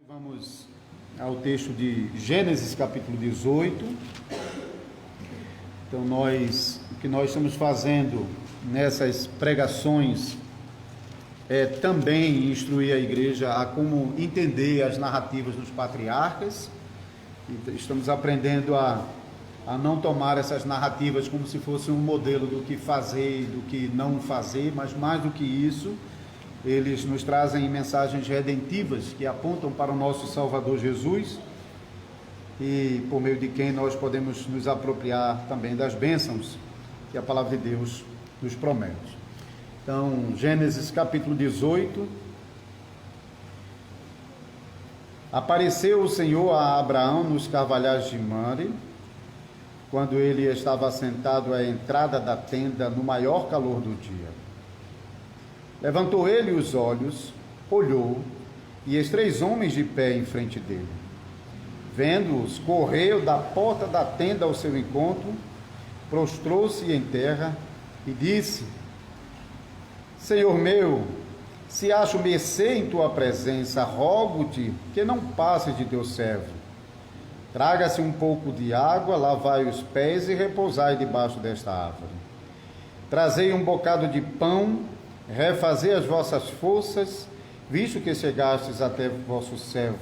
Vamos ao texto de Gênesis capítulo 18. Então o que nós estamos fazendo nessas pregações é também instruir a igreja a como entender as narrativas dos patriarcas. Estamos aprendendo a não tomar essas narrativas como se fosse um modelo do que fazer e do que não fazer, mas mais do que isso, eles nos trazem mensagens redentivas que apontam para o nosso Salvador Jesus e por meio de quem nós podemos nos apropriar também das bênçãos que a palavra de Deus nos promete. Então, Gênesis capítulo 18. Apareceu o Senhor a Abraão nos carvalhais de Mamre, quando ele estava assentado à entrada da tenda no maior calor do dia. Levantou ele os olhos, olhou, e os 3 homens de pé em frente dele. Vendo-os, correu da porta da tenda ao seu encontro, prostrou-se em terra e disse: Senhor meu, se acho mercê em tua presença, rogo-te que não passes de teu servo. Traga-se um pouco de água, lavai os pés e repousai debaixo desta árvore. Trazei um bocado de pão, refazei as vossas forças, visto que chegastes até vosso servo.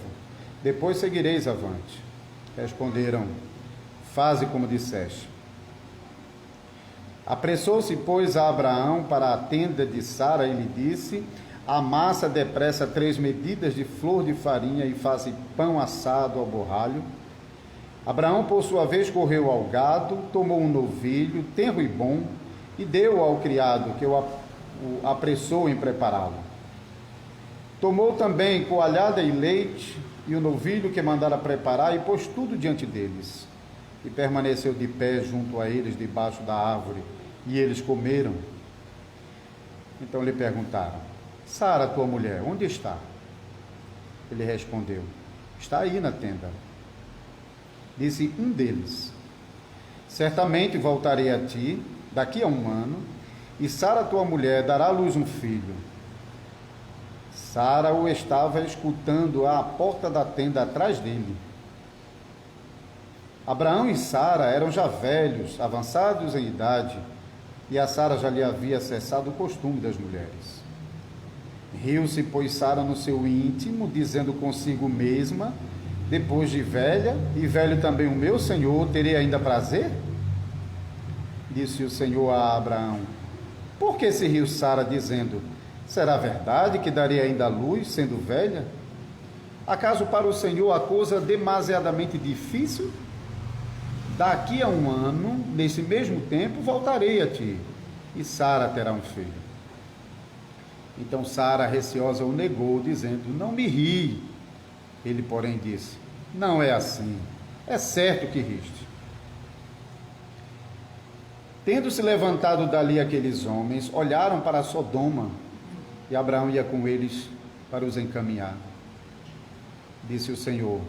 Depois seguireis avante. Responderam: faze como disseste. Apressou-se, pois, a Abraão para a tenda de Sara e lhe disse: amassa depressa 3 medidas de flor de farinha e faze pão assado ao borralho. Abraão, por sua vez, correu ao gado, tomou um novilho, tenro e bom, e deu ao criado, que o apressou em prepará-lo. Tomou também coalhada e leite, e o novilho que mandara preparar, e pôs tudo diante deles. E permaneceu de pé junto a eles, debaixo da árvore, e eles comeram. Então lhe perguntaram: Sara, tua mulher, onde está? Ele respondeu: está aí na tenda. Disse um deles: certamente voltarei a ti daqui a 1 ano, e Sara, tua mulher, dará à luz um filho. Sara o estava escutando à porta da tenda atrás dele. Abraão e Sara eram já velhos, avançados em idade, e a Sara já lhe havia cessado o costume das mulheres. Riu-se, pois, Sara no seu íntimo, dizendo consigo mesma: depois de velha, e velho também o meu senhor, terei ainda prazer? Disse o Senhor a Abraão: por que se riu Sara, dizendo: será verdade que darei ainda à luz, sendo velha? Acaso para o Senhor a coisa demasiadamente difícil? Daqui a 1 ano, nesse mesmo tempo, voltarei a ti, e Sara terá um filho. Então Sara, receosa, o negou, dizendo: não me ri. Ele, porém, disse: não é assim, é certo que riste. Tendo-se levantado dali aqueles homens, olharam para Sodoma, e Abraão ia com eles para os encaminhar. Disse o Senhor: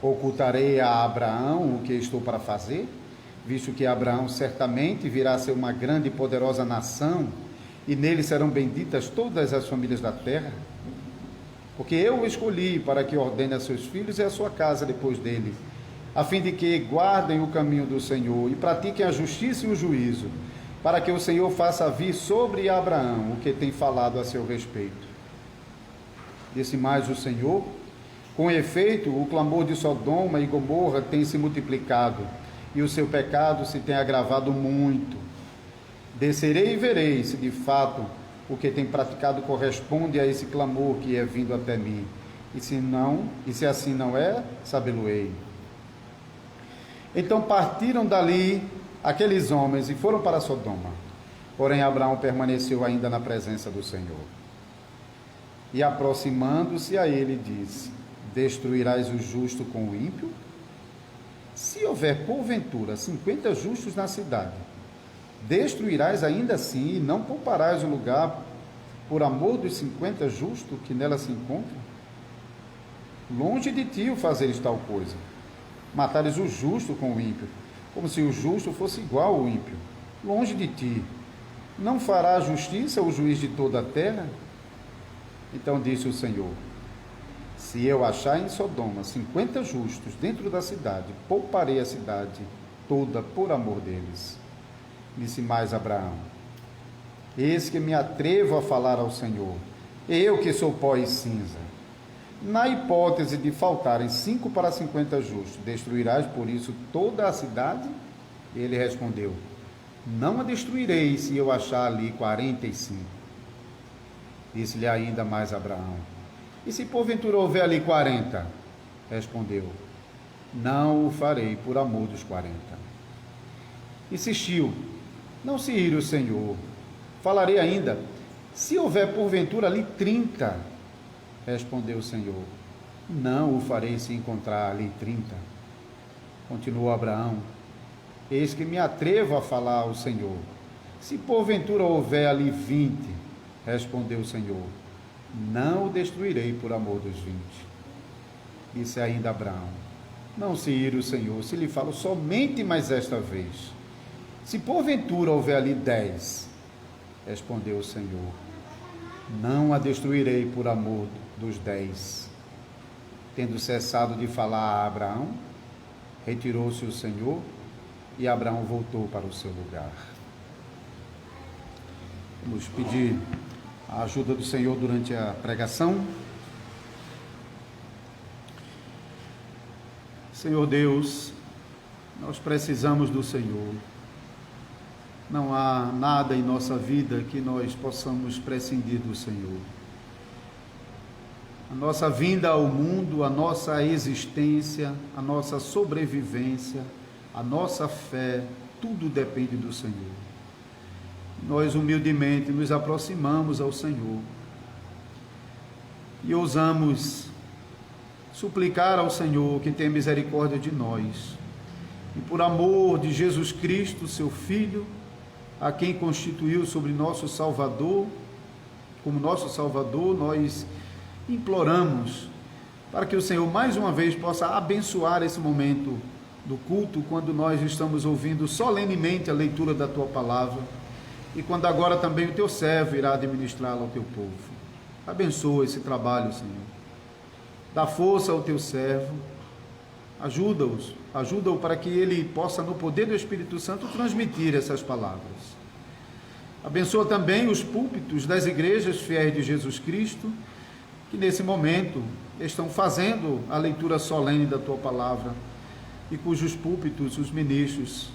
ocultarei a Abraão o que estou para fazer, visto que Abraão certamente virá a ser uma grande e poderosa nação, e nele serão benditas todas as famílias da terra? Porque eu o escolhi para que ordene a seus filhos e a sua casa depois dele, a fim de que guardem o caminho do Senhor e pratiquem a justiça e o juízo, para que o Senhor faça vir sobre Abraão o que tem falado a seu respeito. Disse mais o Senhor: com efeito, o clamor de Sodoma e Gomorra tem se multiplicado, e o seu pecado se tem agravado muito. Descerei e verei se de fato o que tem praticado corresponde a esse clamor que é vindo até mim. E se não, e se assim não é, sabê-lo-ei. Então partiram dali aqueles homens e foram para Sodoma. Porém Abraão permaneceu ainda na presença do Senhor. E aproximando-se a ele, disse: destruirás o justo com o ímpio? Se houver porventura 50 justos na cidade, destruirás ainda assim e não pouparás o lugar por amor dos 50 justos que nela se encontram? Longe de ti o fazeres tal coisa, matares o justo com o ímpio. como se o justo fosse igual ao ímpio. Longe de ti, não fará justiça o juiz de toda a terra? Então disse o Senhor: se eu achar em Sodoma 50 justos dentro da cidade, pouparei a cidade toda por amor deles. Disse mais Abraão: eis que me atrevo a falar ao Senhor, eu que sou pó e cinza. Na hipótese de faltarem 5 para 50 justos, destruirás por isso toda a cidade? Ele respondeu: não a destruirei se eu achar ali 45. Disse-lhe ainda mais Abraão: e se porventura houver ali 40? Respondeu: não o farei por amor dos 40. Insistiu: não se ire o Senhor, falarei ainda, se houver porventura ali 30. Respondeu o Senhor: não o farei se encontrar ali 30. Continuou Abraão: eis que me atrevo a falar ao Senhor, se porventura houver ali 20. Respondeu o Senhor: não o destruirei por amor dos 20. Disse ainda Abraão: não se ire o Senhor, se lhe falo somente mais esta vez. Se porventura houver ali 10. Respondeu o Senhor: não a destruirei por amor dos 10. Tendo cessado de falar a Abraão, retirou-se o Senhor e Abraão voltou para o seu lugar. Vamos pedir a ajuda do Senhor durante a pregação. Senhor Deus, nós precisamos do Senhor. Não há nada em nossa vida que nós possamos prescindir do Senhor. A nossa vinda ao mundo, a nossa existência, a nossa sobrevivência, a nossa fé, tudo depende do Senhor. Nós humildemente nos aproximamos ao Senhor e ousamos suplicar ao Senhor que tenha misericórdia de nós e por amor de Jesus Cristo, seu Filho, a quem constituiu sobre nosso Salvador, como nosso Salvador, nós imploramos para que o Senhor mais uma vez possa abençoar esse momento do culto, quando nós estamos ouvindo solenemente a leitura da Tua Palavra e quando agora também o Teu servo irá administrá-la ao Teu povo. Abençoa esse trabalho, Senhor. Dá força ao Teu servo, ajuda-o para que ele possa, no poder do Espírito Santo, transmitir essas palavras. Abençoa também os púlpitos das igrejas fiéis de Jesus Cristo, que nesse momento estão fazendo a leitura solene da Tua Palavra e cujos púlpitos, os ministros,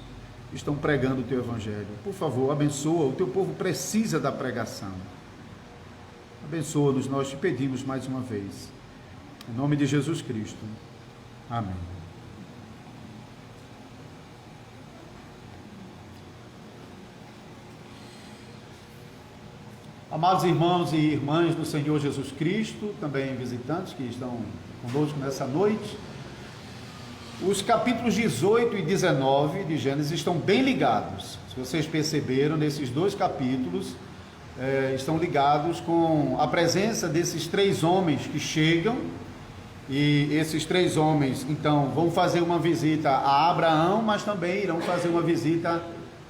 estão pregando o Teu Evangelho. Por favor, abençoa, o Teu povo precisa da pregação. Abençoa-nos, nós te pedimos mais uma vez. Em nome de Jesus Cristo. Amém. Amados irmãos e irmãs do Senhor Jesus Cristo, também visitantes que estão conosco nessa noite, os capítulos 18 e 19 de Gênesis estão bem ligados. Se vocês perceberam, nesses dois capítulos estão ligados com a presença desses 3 homens que chegam, e esses 3 homens então vão fazer uma visita a Abraão, mas também irão fazer uma visita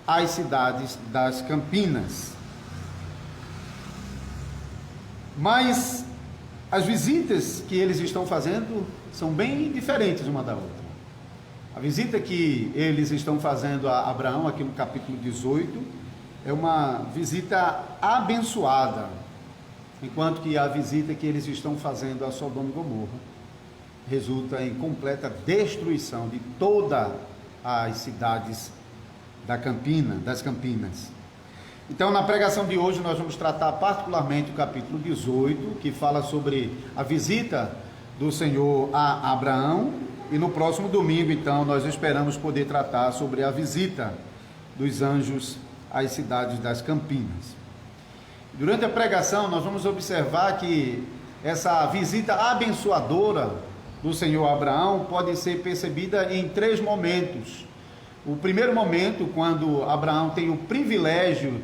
às cidades das Campinas. Mas as visitas que eles estão fazendo são bem diferentes uma da outra. A visita que eles estão fazendo a Abraão, aqui no capítulo 18, é uma visita abençoada, enquanto que a visita que eles estão fazendo a Sodoma e Gomorra resulta em completa destruição de todas as cidades das Campinas. Então, na pregação de hoje, nós vamos tratar particularmente o capítulo 18, que fala sobre a visita do Senhor a Abraão, e no próximo domingo, então, nós esperamos poder tratar sobre a visita dos anjos às cidades das Campinas. Durante a pregação, nós vamos observar que essa visita abençoadora do Senhor a Abraão pode ser percebida em 3 momentos. O primeiro momento, quando Abraão tem o privilégio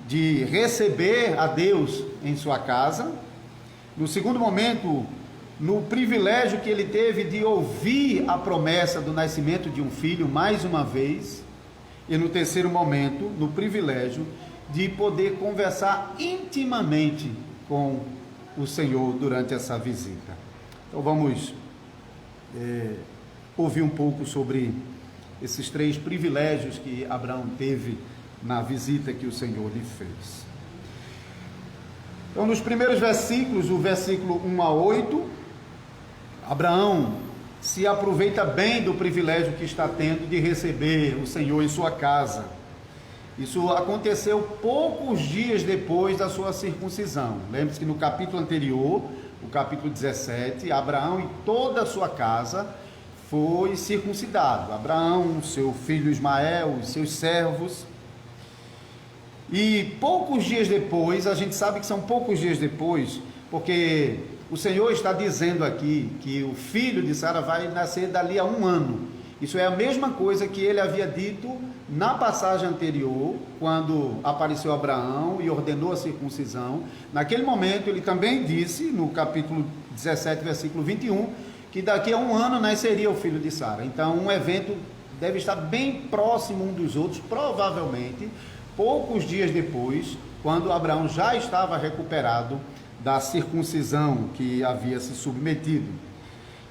de receber a Deus em sua casa. No segundo momento, no privilégio que ele teve de ouvir a promessa do nascimento de um filho mais uma vez, e no terceiro momento, no privilégio de poder conversar intimamente com o Senhor durante essa visita. Então vamos ouvir um pouco sobre esses três privilégios que Abraão teve na visita que o Senhor lhe fez. Então, nos primeiros versículos, o versículo 1 a 8, Abraão se aproveita bem do privilégio que está tendo de receber o Senhor em sua casa. Isso aconteceu poucos dias depois da sua circuncisão. Lembre-se que no capítulo anterior, o capítulo 17, Abraão e toda a sua casa foi circuncidado. Abraão, seu filho Ismael, os seus servos. E poucos dias depois, a gente sabe que são poucos dias depois, porque o Senhor está dizendo aqui que o filho de Sara vai nascer dali a 1 ano. Isso é a mesma coisa que ele havia dito na passagem anterior, quando apareceu Abraão e ordenou a circuncisão. Naquele momento ele também disse, no capítulo 17, versículo 21, que daqui a 1 ano nasceria o filho de Sara. Então um evento deve estar bem próximo um dos outros, provavelmente poucos dias depois, quando Abraão já estava recuperado da circuncisão que havia se submetido.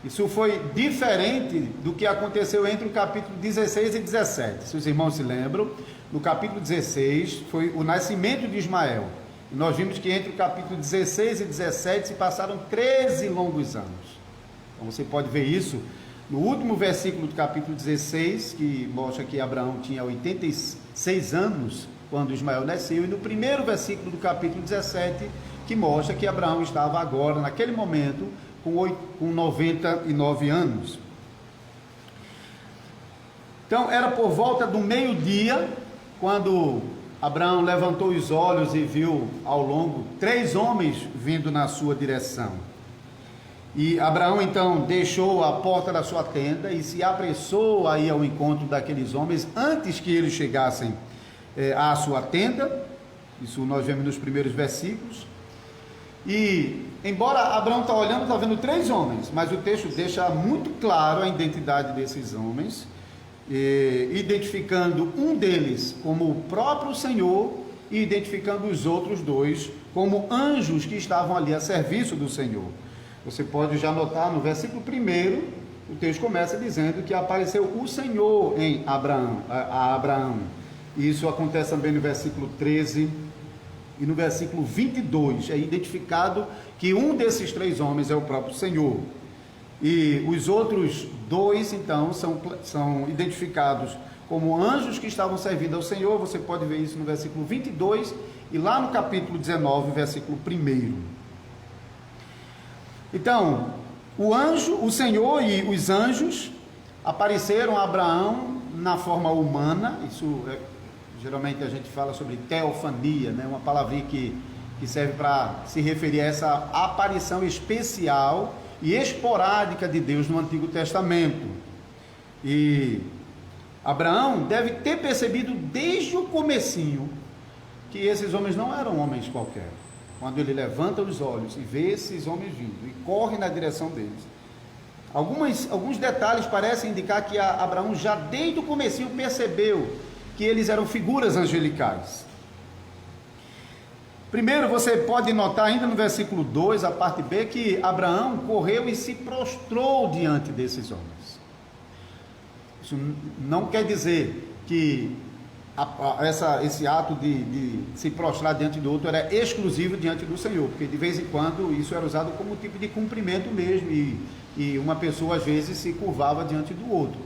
Isso foi diferente do que aconteceu entre o capítulo 16 e 17. Se os irmãos se lembram, no capítulo 16 foi o nascimento de Ismael. E nós vimos que entre o capítulo 16 e 17 se passaram 13 longos anos. Então você pode ver isso no último versículo do capítulo 16, que mostra que Abraão tinha 86 anos quando Ismael nasceu, e no primeiro versículo do capítulo 17, que mostra que Abraão estava agora, naquele momento, com 99 anos. Então, era por volta do meio-dia, quando Abraão levantou os olhos e viu ao longo 3 homens vindo na sua direção. E Abraão, então, deixou a porta da sua tenda e se apressou a ir ao encontro daqueles homens, antes que eles chegassem à sua tenda. Isso nós vemos nos primeiros versículos. E, embora Abraão está olhando, está vendo 3 homens, mas o texto deixa muito claro a identidade desses homens, identificando um deles como o próprio Senhor e identificando os outros 2 como anjos que estavam ali a serviço do Senhor. Você pode já notar no versículo 1, o texto começa dizendo que apareceu o Senhor a Abraão. Isso acontece também no versículo 13 e no versículo 22, é identificado que um desses 3 homens é o próprio Senhor. E os outros 2, então, são identificados como anjos que estavam servindo ao Senhor. Você pode ver isso no versículo 22 e lá no capítulo 19, versículo 1. Então, o Senhor e os anjos apareceram a Abraão na forma humana. Isso geralmente a gente fala sobre teofania, né? Uma palavrinha que serve para se referir a essa aparição especial e esporádica de Deus no Antigo Testamento. E Abraão deve ter percebido desde o comecinho que esses homens não eram homens qualquer. Quando ele levanta os olhos e vê esses homens vindo e corre na direção deles, alguns detalhes parecem indicar que Abraão já desde o comecinho percebeu que eles eram figuras angelicais. Primeiro, você pode notar ainda no versículo 2, a parte B, que Abraão correu e se prostrou diante desses homens. Isso não quer dizer que esse ato de se prostrar diante do outro era exclusivo diante do Senhor, porque de vez em quando isso era usado como tipo de cumprimento mesmo, e uma pessoa às vezes se curvava diante do outro.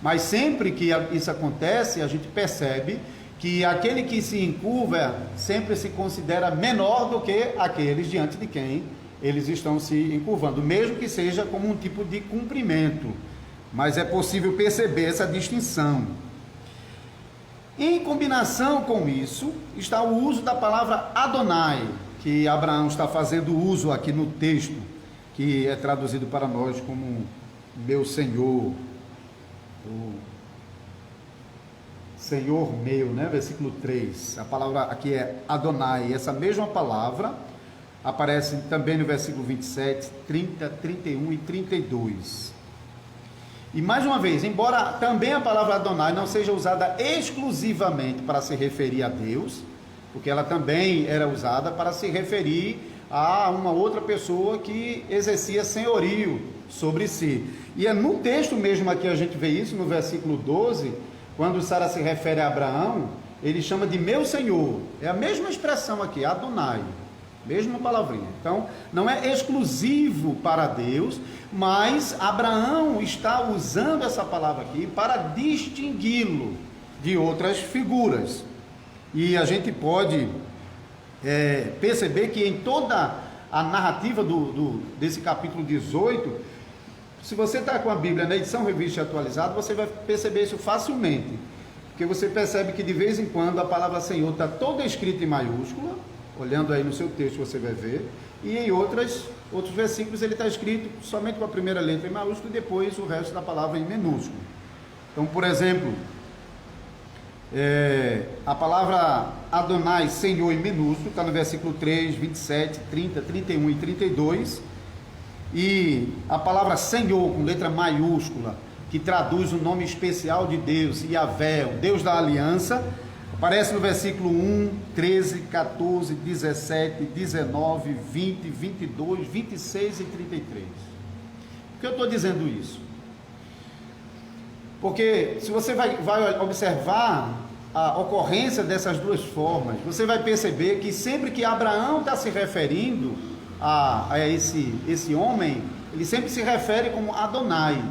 Mas sempre que isso acontece, a gente percebe que aquele que se encurva sempre se considera menor do que aqueles diante de quem eles estão se encurvando, mesmo que seja como um tipo de cumprimento. Mas é possível perceber essa distinção. Em combinação com isso, está o uso da palavra Adonai, que Abraão está fazendo uso aqui no texto, que é traduzido para nós como meu Senhor, o Senhor meu, né? Versículo 3, a palavra aqui é Adonai. Essa mesma palavra aparece também no versículo 27, 30, 31 e 32. E mais uma vez, embora também a palavra Adonai não seja usada exclusivamente para se referir a Deus, porque ela também era usada para se referir a uma outra pessoa que exercia senhorio sobre si. E é no texto mesmo aqui a gente vê isso, no versículo 12, quando Sara se refere a Abraão, ele chama de meu senhor. É a mesma expressão aqui, Adonai, mesma palavrinha. Então, não é exclusivo para Deus, mas Abraão está usando essa palavra aqui para distingui-lo de outras figuras. E a gente pode perceber que em toda a narrativa desse capítulo 18, se você está com a Bíblia na edição revista e atualizada, você vai perceber isso facilmente, porque você percebe que de vez em quando a palavra Senhor está toda escrita em maiúscula, olhando aí no seu texto você vai ver, e em outros versículos ele está escrito somente com a primeira letra em maiúsculo e depois o resto da palavra em minúsculo. Então, por exemplo, a palavra Adonai, Senhor, em minúsculo, está no versículo 3, 27, 30, 31 e 32, e a palavra Senhor, com letra maiúscula, que traduz o nome especial de Deus, Yahvé, o Deus da aliança, aparece no versículo 1, 13, 14, 17, 19, 20, 22, 26 e 33. Por que eu estou dizendo isso? Porque se você vai observar a ocorrência dessas duas formas, você vai perceber que sempre que Abraão está se referindo a esse homem, ele sempre se refere como Adonai.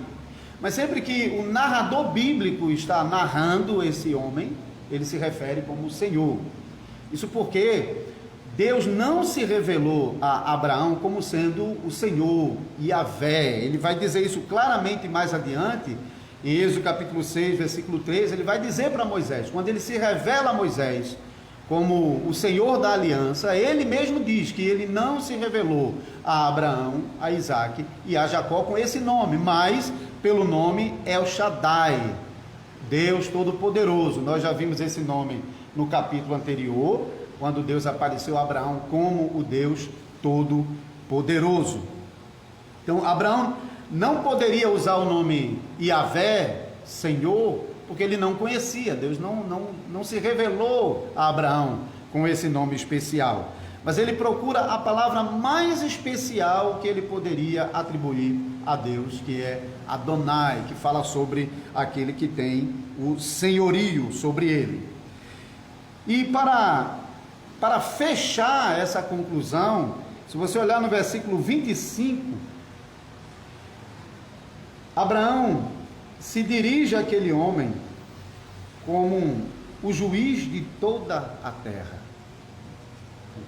Mas sempre que o narrador bíblico está narrando esse homem, ele se refere como Senhor. Isso porque Deus não se revelou a Abraão como sendo o Senhor, Yahvé. Ele vai dizer isso claramente mais adiante, em Êxodo capítulo 6, versículo 3, ele vai dizer para Moisés, quando ele se revela a Moisés como o Senhor da aliança, ele mesmo diz que ele não se revelou a Abraão, a Isaac e a Jacó com esse nome, mas pelo nome El Shaddai, Deus Todo-Poderoso. Nós já vimos esse nome no capítulo anterior, quando Deus apareceu a Abraão como o Deus Todo-Poderoso. Então, Abraão não poderia usar o nome Yahvé, Senhor, porque ele não conhecia, Deus não se revelou a Abraão com esse nome especial. Mas ele procura a palavra mais especial que ele poderia atribuir a Deus, que é Adonai, que fala sobre aquele que tem o senhorio sobre ele. E para fechar essa conclusão, se você olhar no versículo 25, Abraão se dirige àquele homem como o juiz de toda a terra.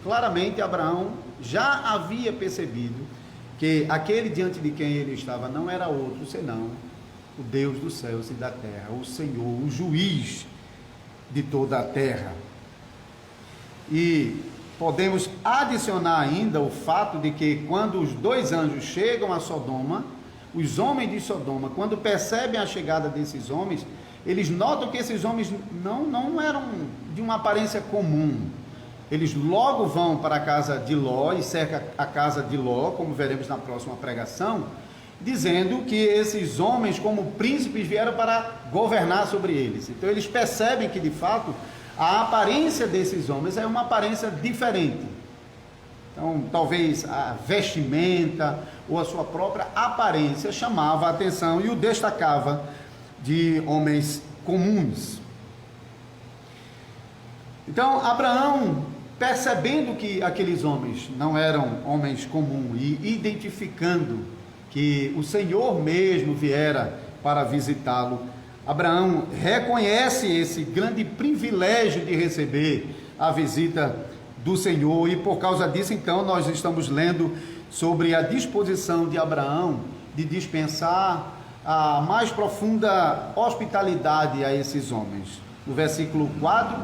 Claramente Abraão já havia percebido que aquele diante de quem ele estava não era outro senão o Deus dos céus e da terra, o Senhor, o juiz de toda a terra. E podemos adicionar ainda o fato de que quando os dois anjos chegam a Sodoma, os homens de Sodoma, quando percebem a chegada desses homens, eles notam que esses homens não eram de uma aparência comum. Eles logo vão para a casa de Ló e cercam a casa de Ló, como veremos na próxima pregação, dizendo que esses homens, como príncipes, vieram para governar sobre eles. Então eles percebem que, de fato, a aparência desses homens é uma aparência diferente. Então, talvez a vestimenta ou a sua própria aparência chamava a atenção e o destacava de homens comuns. Então, Abraão, percebendo que aqueles homens não eram homens comuns e identificando que o Senhor mesmo viera para visitá-lo, Abraão reconhece esse grande privilégio de receber a visita do Senhor, e por causa disso, então, nós estamos lendo sobre a disposição de Abraão de dispensar a mais profunda hospitalidade a esses homens. No versículo 4,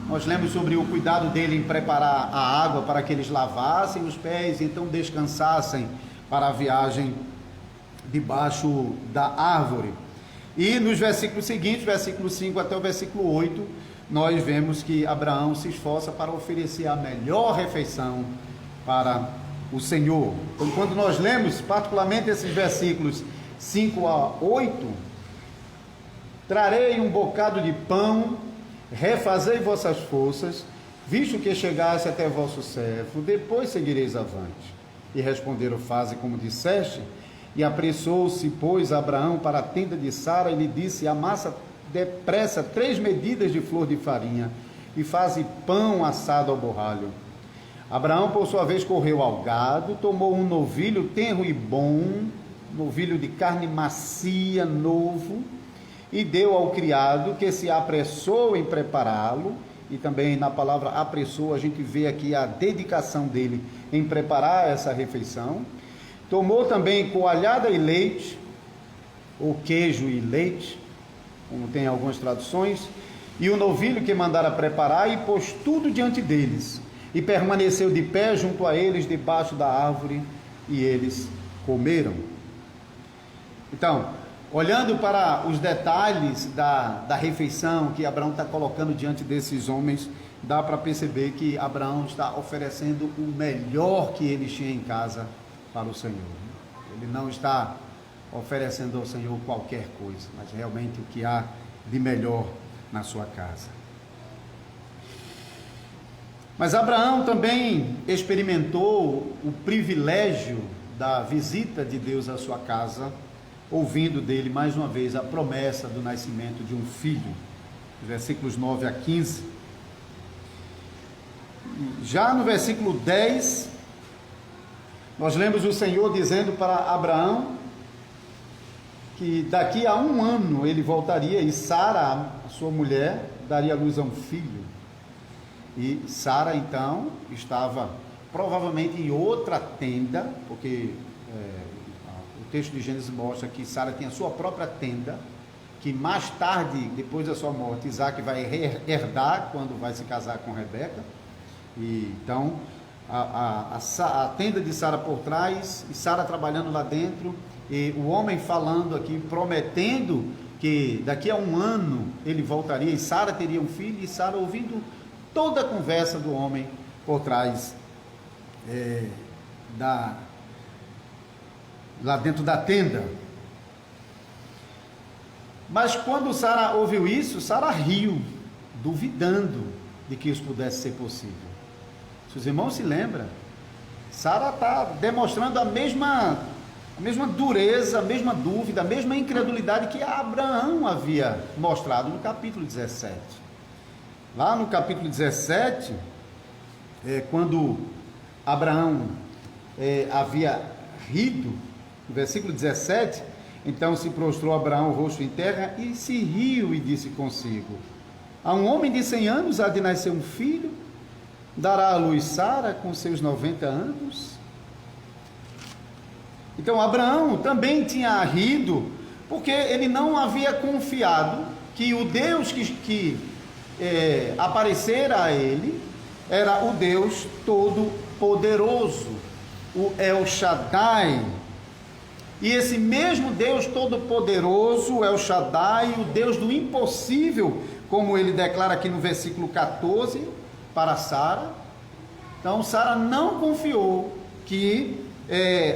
nós lemos sobre o cuidado dele em preparar a água para que eles lavassem os pés e então descansassem para a viagem debaixo da árvore. E nos versículos seguintes, versículo 5 até o versículo 8, nós vemos que Abraão se esforça para oferecer a melhor refeição para o Senhor. Então, quando nós lemos, particularmente esses versículos 5 a 8, trarei um bocado de pão, refazei vossas forças, visto que chegasse até vosso servo, depois seguireis avante. E responderam, faze como disseste. E apressou-se, pois, Abraão para a tenda de Sara, e lhe disse, amassa depressa 3 medidas de flor de farinha, e faze pão assado ao borralho. Abraão, por sua vez, correu ao gado, tomou um novilho tenro e bom, novilho de carne macia, novo, e deu ao criado, que se apressou em prepará-lo. E também na palavra apressou, a gente vê aqui a dedicação dele em preparar essa refeição. Tomou também coalhada e leite, ou queijo e leite, como tem algumas traduções, e o novilho que mandara preparar, e pôs tudo diante deles, e permaneceu de pé junto a eles, debaixo da árvore, e eles comeram. Então, olhando para os detalhes da refeição que Abraão está colocando diante desses homens, dá para perceber que Abraão está oferecendo o melhor que ele tinha em casa para o Senhor. Ele não está oferecendo ao Senhor qualquer coisa, mas realmente o que há de melhor na sua casa. Mas Abraão também experimentou o privilégio da visita de Deus à sua casa, ouvindo dele mais uma vez a promessa do nascimento de um filho, versículos 9 a 15. Já no versículo 10, nós lemos o Senhor dizendo para Abraão que daqui a 1 ano ele voltaria e Sara, a sua mulher, daria luz a um filho. E Sara então estava provavelmente em outra tenda, porque o texto de Gênesis mostra que Sara tinha a sua própria tenda, que mais tarde, depois da sua morte, Isaac vai herdar quando vai se casar com Rebeca. E então a tenda de Sara por trás, e Sara trabalhando lá dentro, e o homem falando aqui, prometendo que daqui a 1 ano ele voltaria e Sara teria um filho, e Sara ouvindo toda a conversa do homem por trás lá dentro da tenda. Mas quando Sara ouviu isso, Sara riu, duvidando de que isso pudesse ser possível. Se os irmãos se lembram, Sara está demonstrando a mesma dureza, a mesma dúvida, a mesma incredulidade que Abraão havia mostrado no capítulo 17. Lá no capítulo 17, quando Abraão havia rido, no versículo 17, então se prostrou Abraão o rosto em terra e se riu e disse consigo, a um homem de 100 anos há de nascer um filho, dará à luz Sara com seus 90 anos? Então Abraão também tinha rido, porque ele não havia confiado que o Deus que aparecera a ele era o Deus Todo-Poderoso, o El Shaddai. E esse mesmo Deus Todo-Poderoso, o El Shaddai, o Deus do impossível, como ele declara aqui no versículo 14, para Sara. Então Sara não confiou que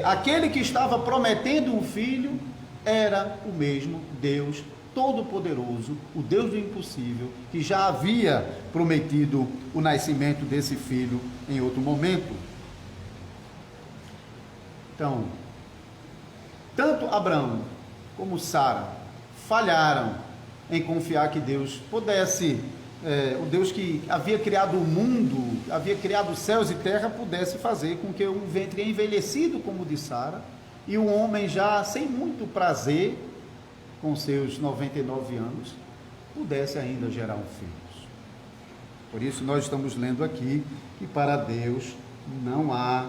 aquele que estava prometendo um filho era o mesmo Deus Todo-Poderoso, o Deus do impossível, que já havia prometido o nascimento desse filho em outro momento. Então, tanto Abraão como Sara falharam em confiar que Deus pudesse, o Deus que havia criado o mundo, havia criado céus e terra, pudesse fazer com que um ventre envelhecido como o de Sara, e um homem já sem muito prazer, com seus 99 anos, pudesse ainda gerar um filho. Por isso nós estamos lendo aqui que para Deus não há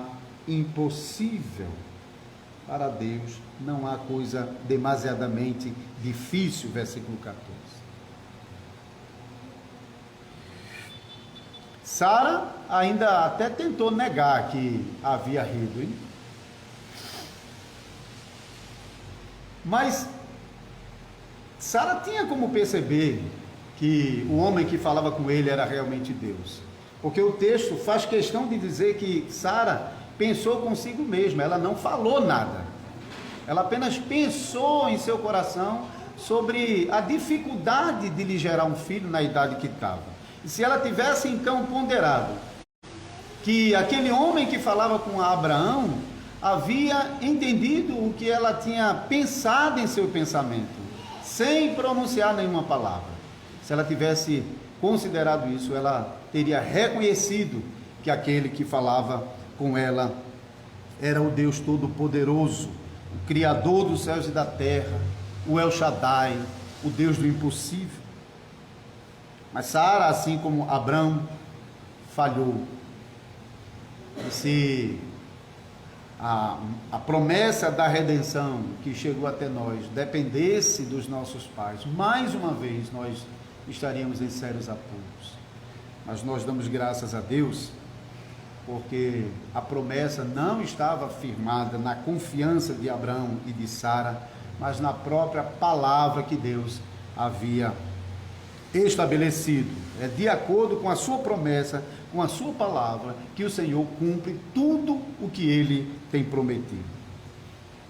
impossível. Para Deus não há coisa demasiadamente difícil, versículo 14. Sara ainda até tentou negar que havia rido, hein? Mas Sara tinha como perceber que o homem que falava com ele era realmente Deus. Porque o texto faz questão de dizer que Sara pensou consigo mesma, ela não falou nada. Ela apenas pensou em seu coração sobre a dificuldade de lhe gerar um filho na idade que estava. E se ela tivesse então ponderado que aquele homem que falava com Abraão havia entendido o que ela tinha pensado em seu pensamento, sem pronunciar nenhuma palavra. Se ela tivesse considerado isso, ela teria reconhecido que aquele que falava com ela era o Deus Todo-Poderoso, o Criador dos céus e da terra, o El Shaddai, o Deus do impossível. Mas Sara, assim como Abrão, falhou. E se a promessa da redenção que chegou até nós dependesse dos nossos pais, mais uma vez nós estaríamos em sérios apuros. Mas nós damos graças a Deus, porque a promessa não estava firmada na confiança de Abraão e de Sara, mas na própria palavra que Deus havia estabelecido. É de acordo com a sua promessa, com a sua palavra, que o Senhor cumpre tudo o que ele tem prometido.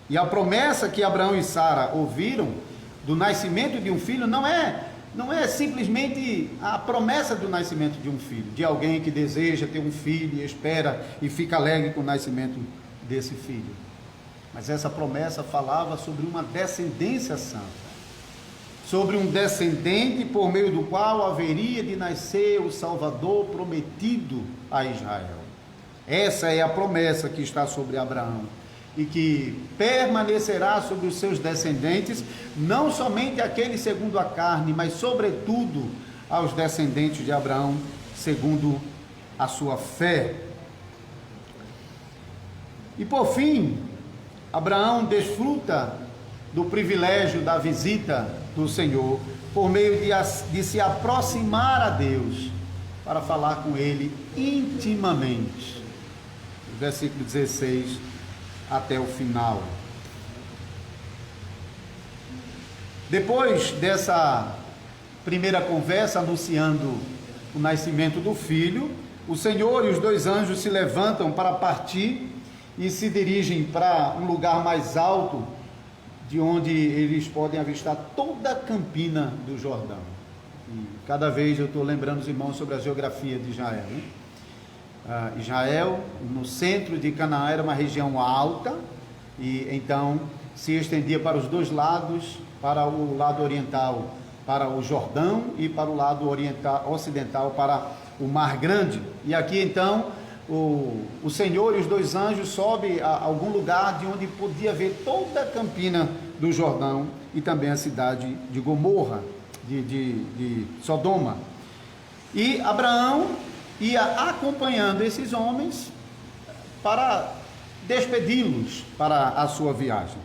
E a promessa que Abraão e Sara ouviram do nascimento de um filho não é simplesmente a promessa do nascimento de um filho, de alguém que deseja ter um filho e espera e fica alegre com o nascimento desse filho. Mas essa promessa falava sobre uma descendência santa, sobre um descendente por meio do qual haveria de nascer o Salvador prometido a Israel. Essa é a promessa que está sobre Abraão e que permanecerá sobre os seus descendentes, não somente aqueles segundo a carne, mas sobretudo aos descendentes de Abraão segundo a sua fé. E por fim, Abraão desfruta do privilégio da visita do Senhor por meio de se aproximar a Deus para falar com Ele intimamente. Versículo 16 até o final. Depois dessa primeira conversa anunciando o nascimento do filho, o Senhor e os dois anjos se levantam para partir e se dirigem para um lugar mais alto, de onde eles podem avistar toda a campina do Jordão. E cada vez eu estou lembrando os irmãos sobre a geografia de Israel, né? Israel, no centro de Canaã, era uma região alta, e então se estendia para os dois lados, para o lado oriental, para o Jordão, e para o lado ocidental, para o Mar Grande. E aqui então o Senhor e os dois anjos sobem a algum lugar de onde podia ver toda a campina do Jordão e também a cidade de Gomorra, de Sodoma. E Abraão ia acompanhando esses homens para despedi-los para a sua viagem.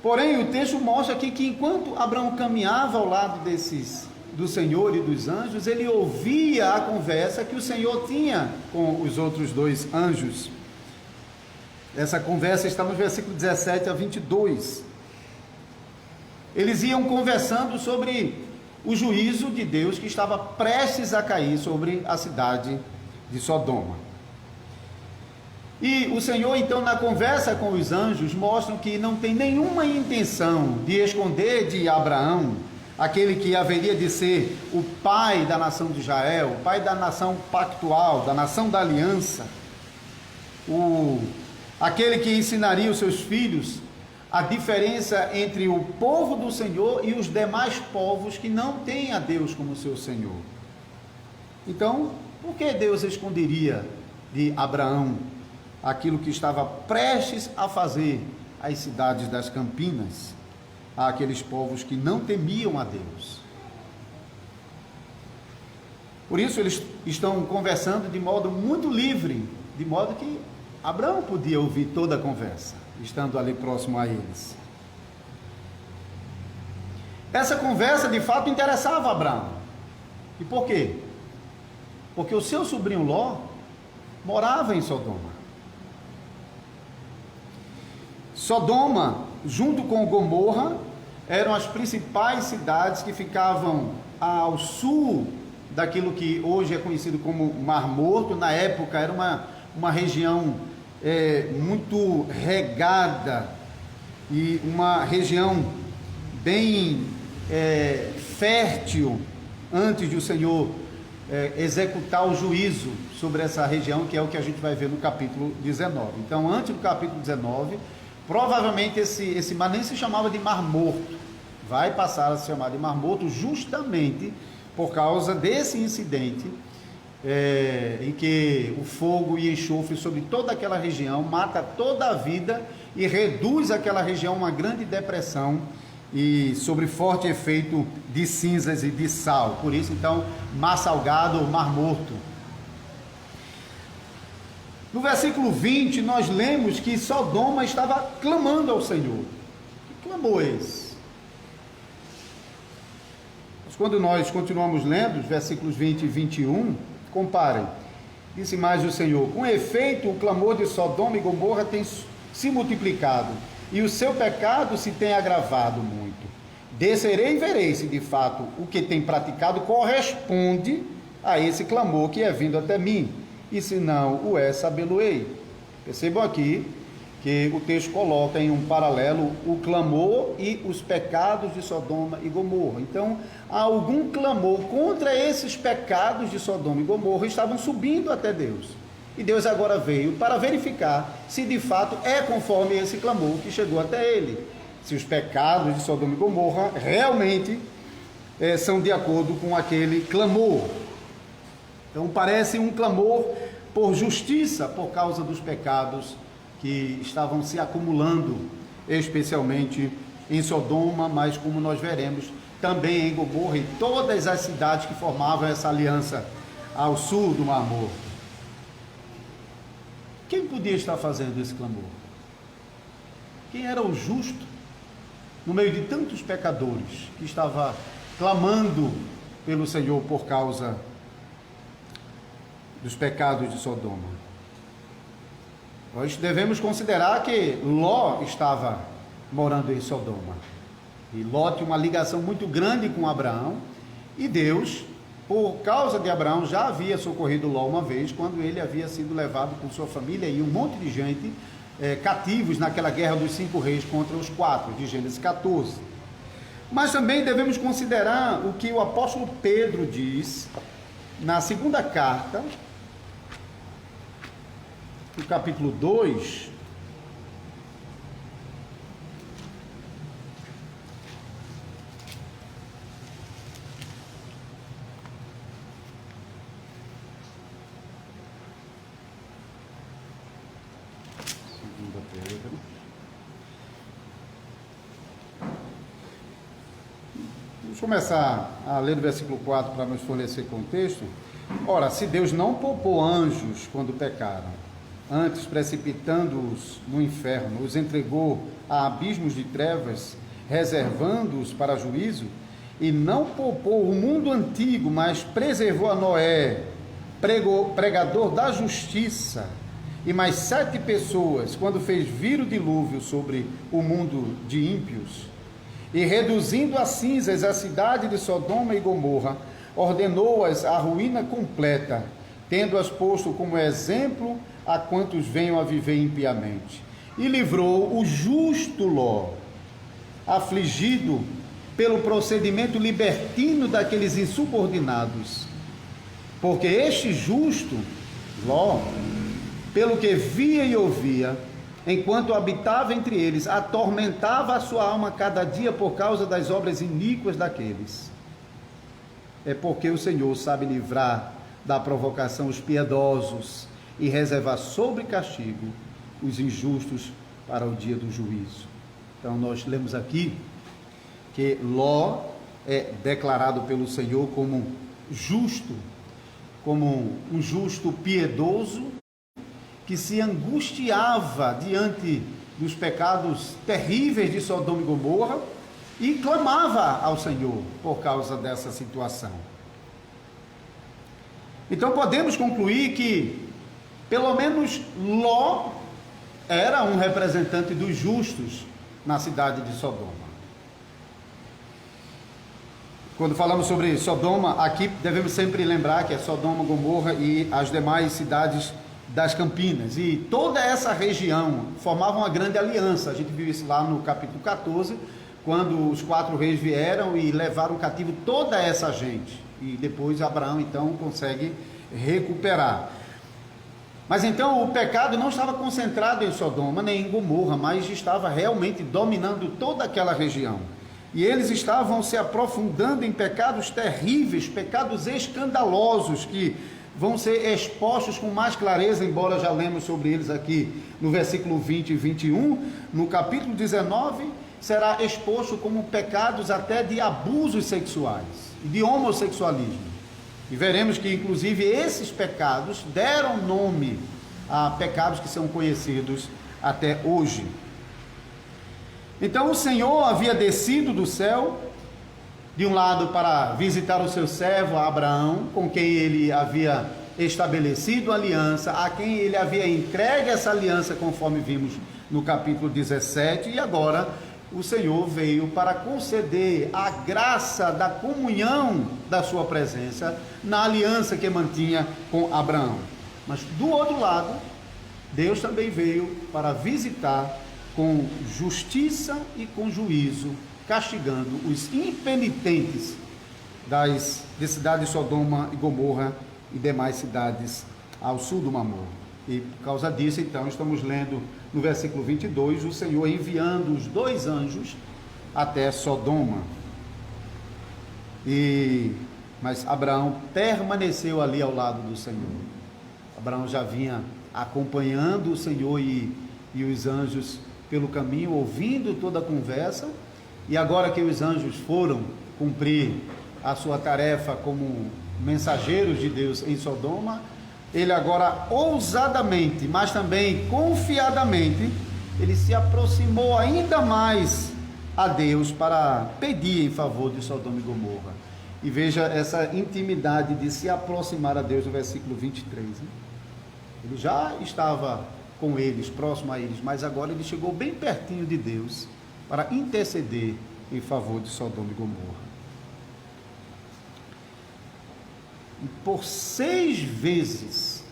Porém, o texto mostra aqui que enquanto Abraão caminhava ao lado do Senhor e dos anjos, ele ouvia a conversa que o Senhor tinha com os outros dois anjos. Essa conversa está no versículo 17 a 22. Eles iam conversando sobre o juízo de Deus que estava prestes a cair sobre a cidade de Sodoma. E o Senhor, então, na conversa com os anjos, mostra que não tem nenhuma intenção de esconder de Abraão, aquele que haveria de ser o pai da nação de Israel, o pai da nação pactual, da nação da aliança, aquele que ensinaria os seus filhos a diferença entre o povo do Senhor e os demais povos que não têm a Deus como seu Senhor. Então, por que Deus esconderia de Abraão aquilo que estava prestes a fazer às cidades das campinas, àqueles povos que não temiam a Deus? Por isso eles estão conversando de modo muito livre, de modo que Abraão podia ouvir toda a conversa, estando ali próximo a eles. Essa conversa de fato interessava Abraão. E por quê? Porque o seu sobrinho Ló morava em Sodoma. Sodoma, junto com Gomorra, eram as principais cidades que ficavam ao sul daquilo que hoje é conhecido como Mar Morto. Na época era uma região muito regada e uma região bem fértil antes de o Senhor executar o juízo sobre essa região, que é o que a gente vai ver no capítulo 19. Então, antes do capítulo 19, provavelmente esse mar nem se chamava de Mar Morto, vai passar a se chamar de Mar Morto justamente por causa desse incidente em que o fogo e enxofre sobre toda aquela região mata toda a vida e reduz aquela região a uma grande depressão e sobre forte efeito de cinzas e de sal. Por isso, então, Mar Salgado ou Mar Morto. No versículo 20, nós lemos que Sodoma estava clamando ao Senhor. Que clamor é esse? Mas quando nós continuamos lendo os versículos 20 e 21, comparem. Disse mais o Senhor: com efeito, o clamor de Sodoma e Gomorra tem se multiplicado, e o seu pecado se tem agravado muito. Descerei e verei se de fato o que tem praticado corresponde a esse clamor que é vindo até mim, e se não o é, sabê-lo-ei. Percebam aqui que o texto coloca em um paralelo o clamor e os pecados de Sodoma e Gomorra. Então, algum clamor contra esses pecados de Sodoma e Gomorra estavam subindo até Deus. E Deus agora veio para verificar se de fato é conforme esse clamor que chegou até ele. Se os pecados de Sodoma e Gomorra realmente são de acordo com aquele clamor. Então parece um clamor por justiça por causa dos pecados que estavam se acumulando, especialmente em Sodoma, mas como nós veremos, também em Gomorra e todas as cidades que formavam essa aliança ao sul do Mar Morto. Quem podia estar fazendo esse clamor? Quem era o justo no meio de tantos pecadores que estava clamando pelo Senhor por causa dos pecados de Sodoma? Nós devemos considerar que Ló estava morando em Sodoma, e Ló tinha uma ligação muito grande com Abraão, e Deus, por causa de Abraão, já havia socorrido Ló uma vez, quando ele havia sido levado com sua família e um monte de gente cativos naquela guerra dos 5 reis contra os 4, de Gênesis 14. Mas também devemos considerar o que o apóstolo Pedro diz na segunda carta, no capítulo 2, Vamos começar a ler o versículo 4 para nos fornecer contexto. Ora, se Deus não poupou anjos quando pecaram, antes precipitando-os no inferno, os entregou a abismos de trevas, reservando-os para juízo, e não poupou o mundo antigo, mas preservou a Noé, pregador da justiça, e mais 7 pessoas, quando fez vir o dilúvio sobre o mundo de ímpios, e reduzindo a cinzas a cidade de Sodoma e Gomorra, ordenou-as à ruína completa, tendo-as posto como exemplo a quantos venham a viver impiamente. E livrou o justo Ló, afligido pelo procedimento libertino daqueles insubordinados, porque este justo Ló, pelo que via e ouvia, enquanto habitava entre eles, atormentava a sua alma cada dia por causa das obras iníquas daqueles. É porque o Senhor sabe livrar da provocação os piedosos e reservar sobre castigo os injustos para o dia do juízo. Então nós lemos aqui que Ló é declarado pelo Senhor como justo, como um justo piedoso, que se angustiava diante dos pecados terríveis de Sodoma e Gomorra e clamava ao Senhor por causa dessa situação. Então podemos concluir que pelo menos Ló era um representante dos justos na cidade de Sodoma. Quando falamos sobre Sodoma, aqui devemos sempre lembrar que é Sodoma, Gomorra e as demais cidades das Campinas. E toda essa região formava uma grande aliança. A gente viu isso lá no capítulo 14, quando os 4 reis vieram e levaram cativo toda essa gente. E depois Abraão, então, consegue recuperar. Mas então o pecado não estava concentrado em Sodoma nem em Gomorra, mas estava realmente dominando toda aquela região. E eles estavam se aprofundando em pecados terríveis, pecados escandalosos, que vão ser expostos com mais clareza, embora já lemos sobre eles aqui no versículo 20 e 21. No capítulo 19, será exposto como pecados até de abusos sexuais, de homossexualismo. E veremos que, inclusive, esses pecados deram nome a pecados que são conhecidos até hoje. Então o Senhor havia descido do céu, de um lado para visitar o seu servo Abraão, com quem ele havia estabelecido aliança, a quem ele havia entregue essa aliança, conforme vimos no capítulo 17, e agora o Senhor veio para conceder a graça da comunhão da sua presença na aliança que mantinha com Abraão. Mas do outro lado, Deus também veio para visitar com justiça e com juízo, castigando os impenitentes das cidades de Sodoma e Gomorra e demais cidades ao sul do Mar Morto. E por causa disso, então, estamos lendo no versículo 22, o Senhor enviando os 2 anjos até Sodoma. Mas Abraão permaneceu ali ao lado do Senhor. Abraão já vinha acompanhando o Senhor e os anjos pelo caminho, ouvindo toda a conversa, e agora que os anjos foram cumprir a sua tarefa como mensageiros de Deus em Sodoma, ele agora ousadamente, mas também confiadamente, ele se aproximou ainda mais a Deus para pedir em favor de Sodoma e Gomorra. E veja essa intimidade de se aproximar a Deus no versículo 23. Ele já estava com eles, próximo a eles, mas agora ele chegou bem pertinho de Deus para interceder em favor de Sodoma e Gomorra. E por 6 vezes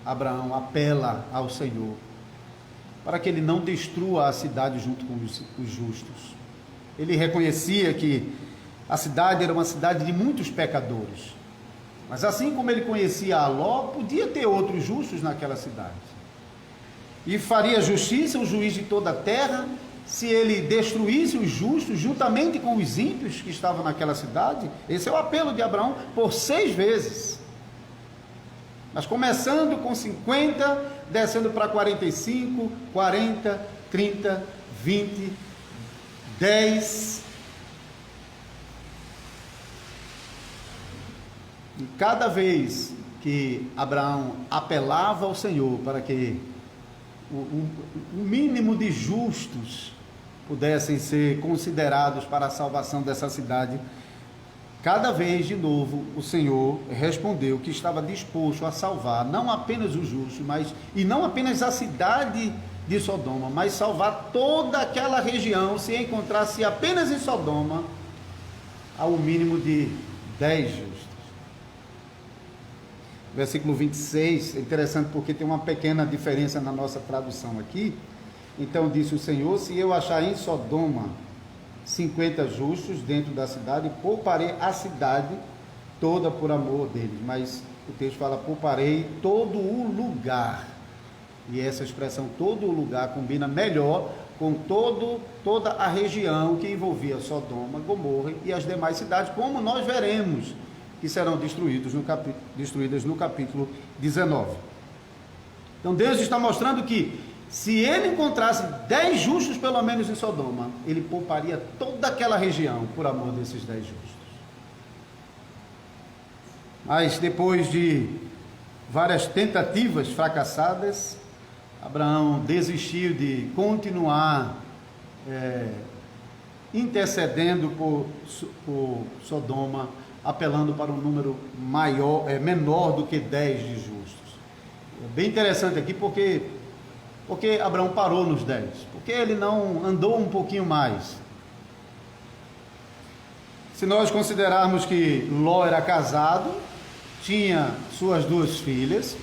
Abraão apela ao Senhor para que ele não destrua a cidade junto com os justos. Ele reconhecia que a cidade era uma cidade de muitos pecadores, mas assim como ele conhecia a Ló, podia ter outros justos naquela cidade. E faria justiça o juiz de toda a terra se ele destruísse os justos juntamente com os ímpios que estavam naquela cidade. Esse é o apelo de Abraão por 6 vezes. Mas começando com 50, descendo para 45, 40, 30, 20, 10. E cada vez que Abraão apelava ao Senhor para que o mínimo de justos pudessem ser considerados para a salvação dessa cidade, cada vez de novo o Senhor respondeu que estava disposto a salvar não apenas os justos, e não apenas a cidade de Sodoma, mas salvar toda aquela região, se encontrasse apenas em Sodoma ao mínimo de 10 justos. Versículo 26, é interessante porque tem uma pequena diferença na nossa tradução aqui. Então disse o Senhor: se eu achar em Sodoma 50 justos dentro da cidade, pouparei a cidade toda por amor deles. Mas o texto fala: pouparei todo o lugar. E essa expressão todo o lugar combina melhor com toda a região que envolvia Sodoma, Gomorra e as demais cidades, como nós veremos que serão destruídas no capítulo 19. Então Deus está mostrando que se ele encontrasse 10 justos pelo menos em Sodoma, ele pouparia toda aquela região por amor desses 10 justos. Mas depois de várias tentativas fracassadas, Abraão desistiu de continuar intercedendo por Sodoma, apelando para um número menor do que 10 de justos. É bem interessante aqui porque Abraão parou nos 10, porque ele não andou um pouquinho mais. Se nós considerarmos que Ló era casado, tinha suas 2 filhas,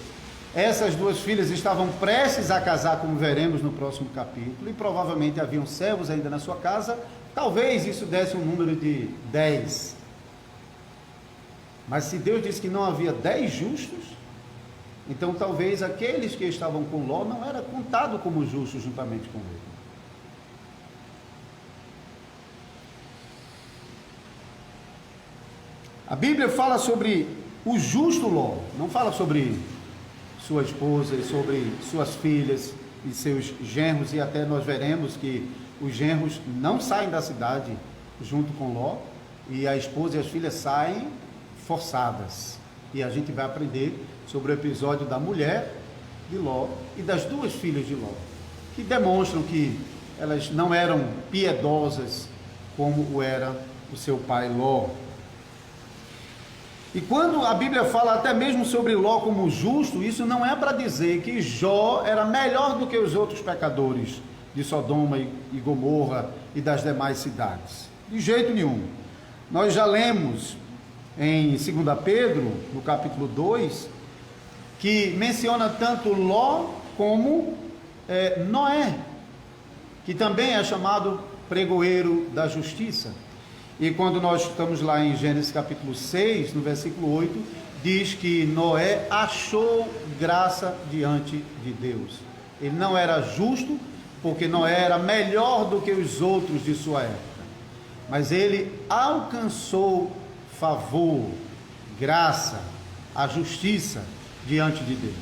essas 2 filhas estavam prestes a casar, como veremos no próximo capítulo, e provavelmente haviam servos ainda na sua casa, talvez isso desse um número de 10. Mas se Deus disse que não havia 10 justos, então talvez aqueles que estavam com Ló não era contado como justos juntamente com ele. A Bíblia fala sobre o justo Ló, não fala sobre sua esposa e sobre suas filhas e seus genros, e até nós veremos que os genros não saem da cidade junto com Ló, e a esposa e as filhas saem forçadas. E a gente vai aprender sobre o episódio da mulher de Ló e das 2 filhas de Ló, que demonstram que elas não eram piedosas como o era o seu pai Ló. E quando a Bíblia fala até mesmo sobre Ló como justo, isso não é para dizer que Jó era melhor do que os outros pecadores de Sodoma e Gomorra e das demais cidades. De jeito nenhum. Nós já lemos em 2 Pedro, no capítulo 2, que menciona tanto Ló como Noé, que também é chamado pregoeiro da justiça. E quando nós estamos lá em Gênesis capítulo 6, no versículo 8, diz que Noé achou graça diante de Deus. Ele não era justo, porque Noé era melhor do que os outros de sua época, mas ele alcançou favor, graça, a justiça diante de Deus.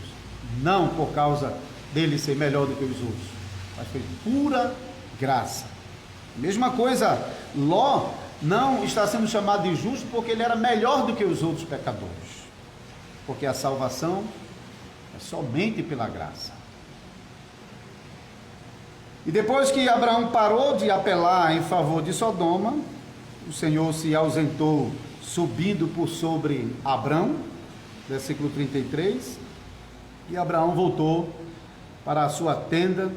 Não por causa dele ser melhor do que os outros, mas foi pura graça. Mesma coisa, Ló não está sendo chamado de justo porque ele era melhor do que os outros pecadores, porque a salvação é somente pela graça. E depois que Abraão parou de apelar em favor de Sodoma, o Senhor se ausentou subindo por sobre Abrão, versículo 33, e Abraão voltou para a sua tenda,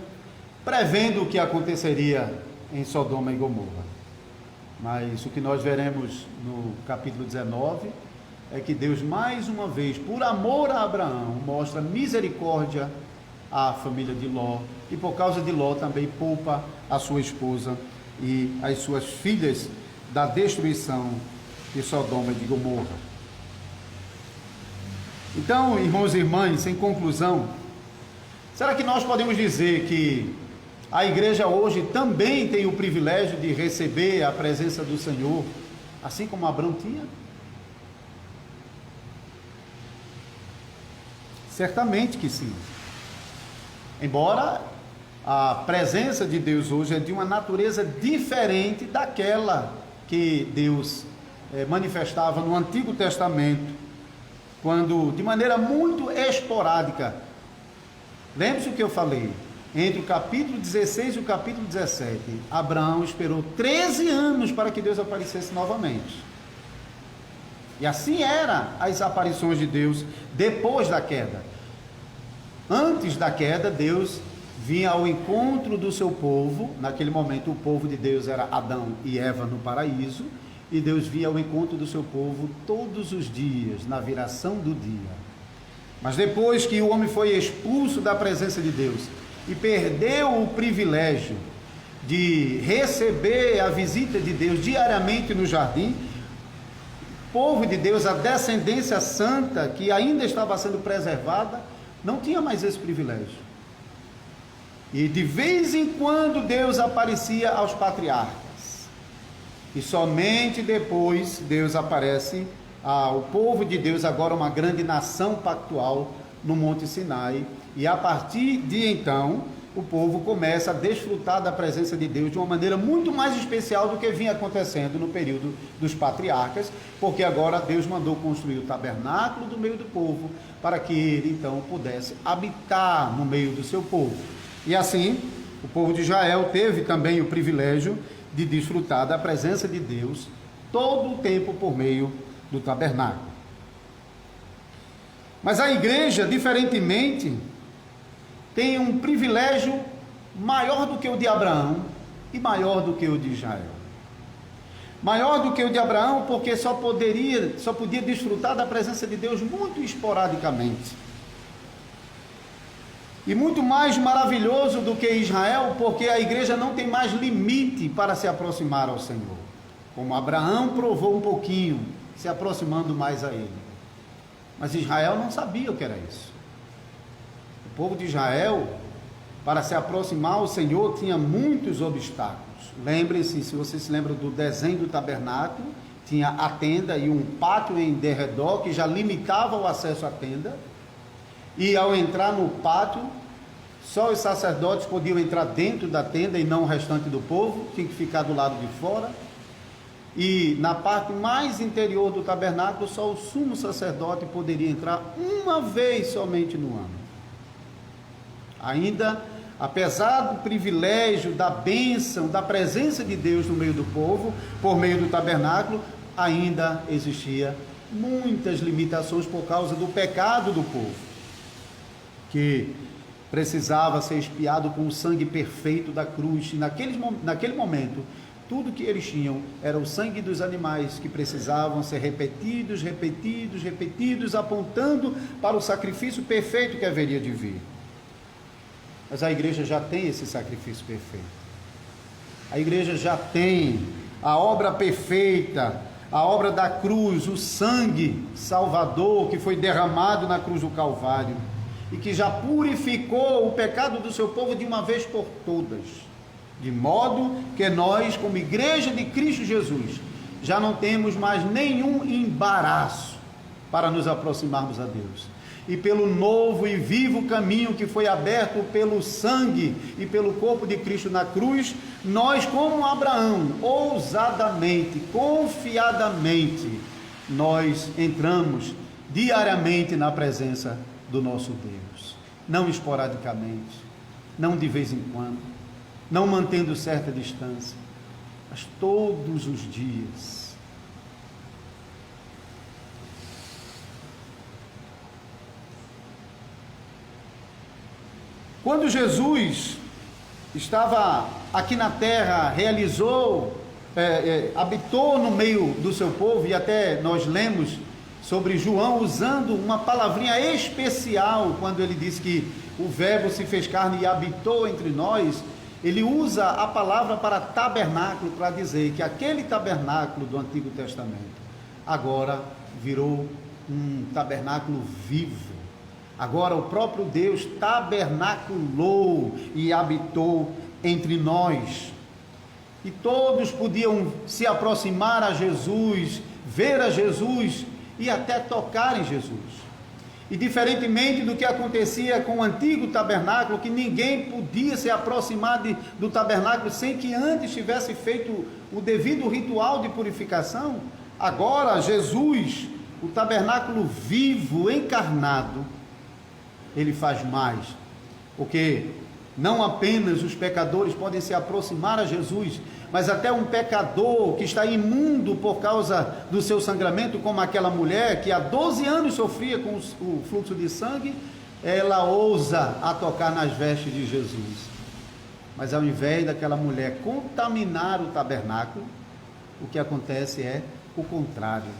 prevendo o que aconteceria em Sodoma e Gomorra. Mas o que nós veremos no capítulo 19 é que Deus, mais uma vez, por amor a Abraão, mostra misericórdia à família de Ló, e por causa de Ló também poupa a sua esposa e as suas filhas da destruição de Sodoma e de Gomorra. Então, irmãos e irmãs, em conclusão, será que nós podemos dizer que a igreja hoje também tem o privilégio de receber a presença do Senhor, assim como Abraão tinha? Certamente que sim. Embora a presença de Deus hoje é de uma natureza diferente daquela que Deus manifestava no Antigo Testamento, quando, de maneira muito esporádica, lembre-se o que eu falei, entre o capítulo 16 e o capítulo 17, Abraão esperou 13 anos para que Deus aparecesse novamente. E assim eram as aparições de Deus depois da queda. Antes da queda, Deus vinha ao encontro do seu povo. Naquele momento o povo de Deus era Adão e Eva no paraíso, e Deus vinha ao encontro do seu povo todos os dias, na viração do dia. Mas depois que o homem foi expulso da presença de Deus e perdeu o privilégio de receber a visita de Deus diariamente no jardim, o povo de Deus, a descendência santa que ainda estava sendo preservada, não tinha mais esse privilégio. E de vez em quando Deus aparecia aos patriarcas, e somente depois Deus aparece ao povo de Deus, agora uma grande nação pactual no Monte Sinai, e a partir de então o povo começa a desfrutar da presença de Deus de uma maneira muito mais especial do que vinha acontecendo no período dos patriarcas, porque agora Deus mandou construir o tabernáculo do meio do povo, para que ele então pudesse habitar no meio do seu povo. E assim, o povo de Israel teve também o privilégio de desfrutar da presença de Deus todo o tempo por meio do tabernáculo. Mas a igreja, diferentemente, tem um privilégio maior do que o de Abraão e maior do que o de Israel. Maior do que o de Abraão, porque só podia desfrutar da presença de Deus muito esporadicamente. E muito mais maravilhoso do que Israel, porque a igreja não tem mais limite para se aproximar ao Senhor. Como Abraão provou um pouquinho, se aproximando mais a Ele. Mas Israel não sabia o que era isso. O povo de Israel, para se aproximar ao Senhor, tinha muitos obstáculos. Lembrem-se, se vocês se lembram do desenho do tabernáculo, tinha a tenda e um pátio em derredor que já limitava o acesso à tenda. E ao entrar no pátio, só os sacerdotes podiam entrar dentro da tenda e não o restante do povo, tinha que ficar do lado de fora. E na parte mais interior do tabernáculo, só o sumo sacerdote poderia entrar uma vez somente no ano. Ainda, apesar do privilégio, da bênção, da presença de Deus no meio do povo, por meio do tabernáculo, ainda existia muitas limitações por causa do pecado do povo, que precisava ser expiado com o sangue perfeito da cruz. E naquele momento, tudo que eles tinham era o sangue dos animais que precisavam ser repetidos, apontando para o sacrifício perfeito que haveria de vir. Mas a igreja já tem esse sacrifício perfeito. A igreja já tem a obra perfeita, a obra da cruz, o sangue salvador que foi derramado na cruz do Calvário e que já purificou o pecado do seu povo de uma vez por todas. De modo que nós, como igreja de Cristo Jesus, já não temos mais nenhum embaraço para nos aproximarmos a Deus. E pelo novo e vivo caminho que foi aberto pelo sangue e pelo corpo de Cristo na cruz, nós, como Abraão, ousadamente, confiadamente, nós entramos diariamente na presença do nosso Deus. Não esporadicamente, não de vez em quando, não mantendo certa distância, mas todos os dias. Quando Jesus estava aqui na terra, habitou no meio do seu povo, e até nós lemos sobre João usando uma palavrinha especial, quando ele diz que o verbo se fez carne e habitou entre nós, ele usa a palavra para tabernáculo, para dizer que aquele tabernáculo do Antigo Testamento agora virou um tabernáculo vivo. Agora o próprio Deus tabernaculou e habitou entre nós. E todos podiam se aproximar a Jesus, ver a Jesus e até tocar em Jesus. E diferentemente do que acontecia com o antigo tabernáculo, que ninguém podia se aproximar do tabernáculo sem que antes tivesse feito o devido ritual de purificação, agora Jesus, o tabernáculo vivo, encarnado, ele faz mais, porque não apenas os pecadores podem se aproximar a Jesus, mas até um pecador que está imundo por causa do seu sangramento, como aquela mulher que há 12 anos sofria com o fluxo de sangue, ela ousa a tocar nas vestes de Jesus. Mas ao invés daquela mulher contaminar o tabernáculo, o que acontece é o contrário.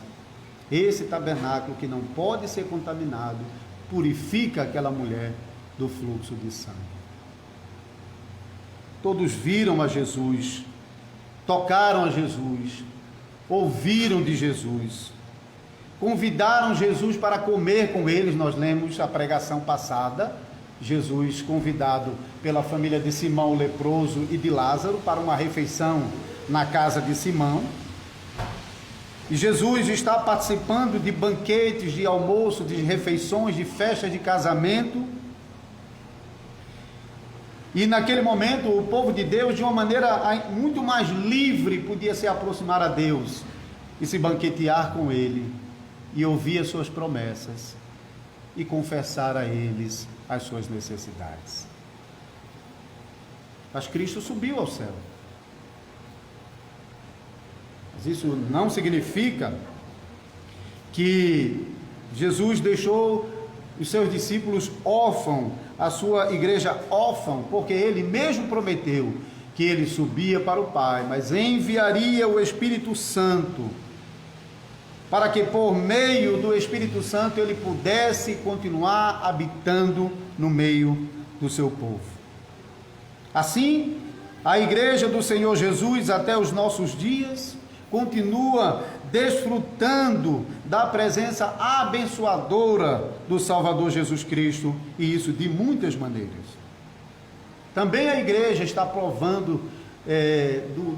Esse tabernáculo que não pode ser contaminado, purifica aquela mulher do fluxo de sangue. Todos viram a Jesus, tocaram a Jesus, ouviram de Jesus, convidaram Jesus para comer com eles. Nós lemos a pregação passada, Jesus convidado pela família de Simão o leproso e de Lázaro para uma refeição na casa de Simão. E Jesus está participando de banquetes, de almoço, de refeições, de festas de casamento. E naquele momento o povo de Deus, de uma maneira muito mais livre, podia se aproximar a Deus e se banquetear com Ele, e ouvir as suas promessas e confessar a eles as suas necessidades. Mas Cristo subiu ao céu. Mas isso não significa que Jesus deixou os seus discípulos órfãos, a sua igreja órfã, porque ele mesmo prometeu que ele subia para o Pai, mas enviaria o Espírito Santo, para que por meio do Espírito Santo ele pudesse continuar habitando no meio do seu povo. Assim, a Igreja do Senhor Jesus até os nossos dias continua desfrutando da presença abençoadora do Salvador Jesus Cristo, e isso de muitas maneiras. Também a igreja está provando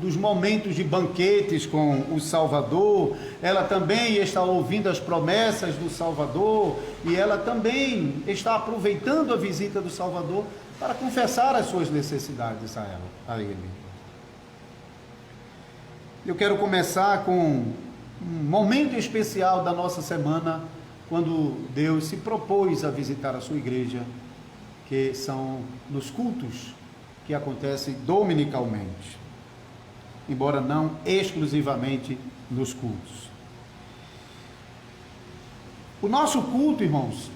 dos momentos de banquetes com o Salvador, ela também está ouvindo as promessas do Salvador, e ela também está aproveitando a visita do Salvador para confessar as suas necessidades a ele. Eu quero começar com um momento especial da nossa semana, quando Deus se propôs a visitar a sua igreja, que são nos cultos que acontecem dominicalmente, embora não exclusivamente nos cultos. O nosso culto, irmãos,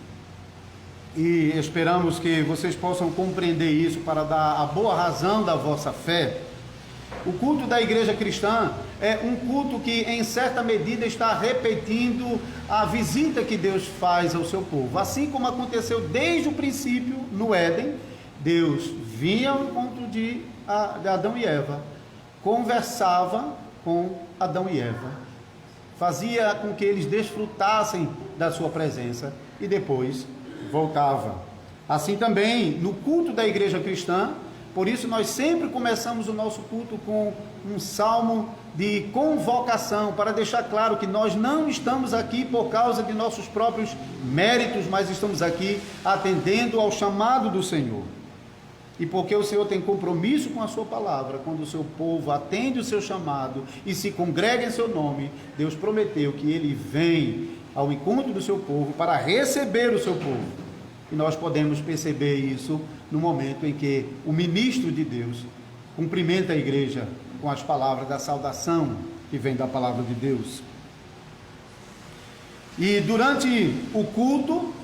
e esperamos que vocês possam compreender isso para dar a boa razão da vossa fé, o culto da igreja cristã é um culto que, em certa medida, está repetindo a visita que Deus faz ao seu povo. Assim como aconteceu desde o princípio, no Éden, Deus vinha ao encontro de Adão e Eva, conversava com Adão e Eva, fazia com que eles desfrutassem da sua presença e depois voltava. Assim também, no culto da igreja cristã, por isso nós sempre começamos o nosso culto com um salmo de convocação, para deixar claro que nós não estamos aqui por causa de nossos próprios méritos, mas estamos aqui atendendo ao chamado do Senhor. E porque o Senhor tem compromisso com a sua palavra, quando o seu povo atende o seu chamado e se congrega em seu nome, Deus prometeu que ele vem ao encontro do seu povo para receber o seu povo. E nós podemos perceber isso no momento em que o ministro de Deus cumprimenta a igreja com as palavras da saudação que vem da palavra de Deus. E durante o culto,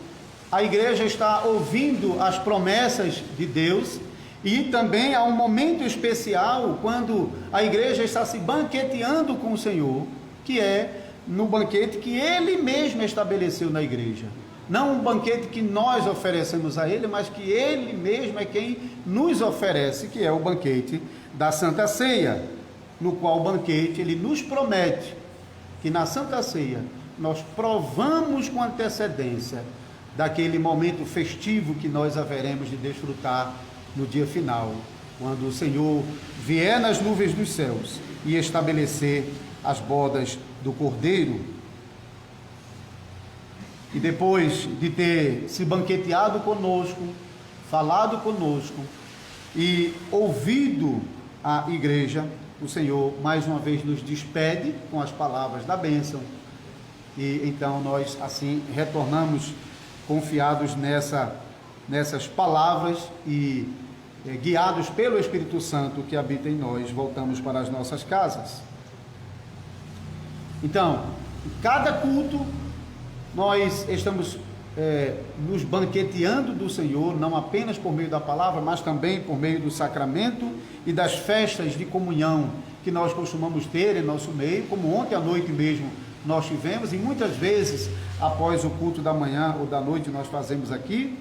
a igreja está ouvindo as promessas de Deus, e também há um momento especial quando a igreja está se banqueteando com o Senhor, que é no banquete que Ele mesmo estabeleceu na igreja. Não um banquete que nós oferecemos a Ele, mas que Ele mesmo é quem nos oferece, que é o banquete da Santa Ceia, no qual o banquete Ele nos promete que na Santa Ceia nós provamos com antecedência daquele momento festivo que nós haveremos de desfrutar no dia final, quando o Senhor vier nas nuvens dos céus e estabelecer as bodas do Cordeiro. E depois de ter se banqueteado conosco, falado conosco e ouvido a igreja, o Senhor mais uma vez nos despede com as palavras da bênção, e então nós assim retornamos confiados nessas palavras e guiados pelo Espírito Santo que habita em nós, voltamos para as nossas casas. Então, em cada culto nós estamos nos banqueteando do Senhor, não apenas por meio da palavra, mas também por meio do sacramento e das festas de comunhão que nós costumamos ter em nosso meio, como ontem à noite mesmo nós tivemos, e muitas vezes após o culto da manhã ou da noite nós fazemos aqui.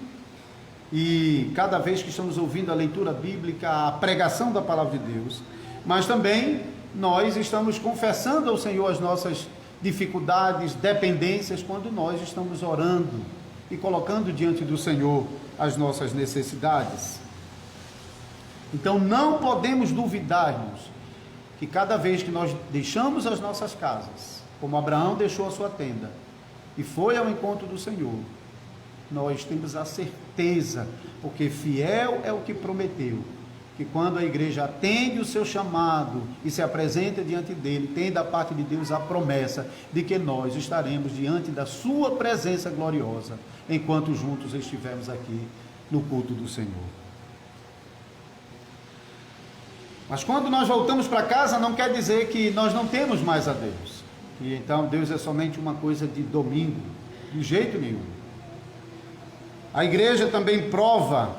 E cada vez que estamos ouvindo a leitura bíblica, a pregação da palavra de Deus, mas também nós estamos confessando ao Senhor as nossas dificuldades, dependências, quando nós estamos orando e colocando diante do Senhor as nossas necessidades. Então não podemos duvidar, irmãos, que cada vez que nós deixamos as nossas casas, como Abraão deixou a sua tenda e foi ao encontro do Senhor, nós temos a certeza, porque fiel é o que prometeu, que quando a igreja atende o seu chamado e se apresenta diante dele, tem da parte de Deus a promessa de que nós estaremos diante da sua presença gloriosa, enquanto juntos estivermos aqui no culto do Senhor. Mas quando nós voltamos para casa, não quer dizer que nós não temos mais a Deus, e então Deus é somente uma coisa de domingo, de jeito nenhum. A igreja também prova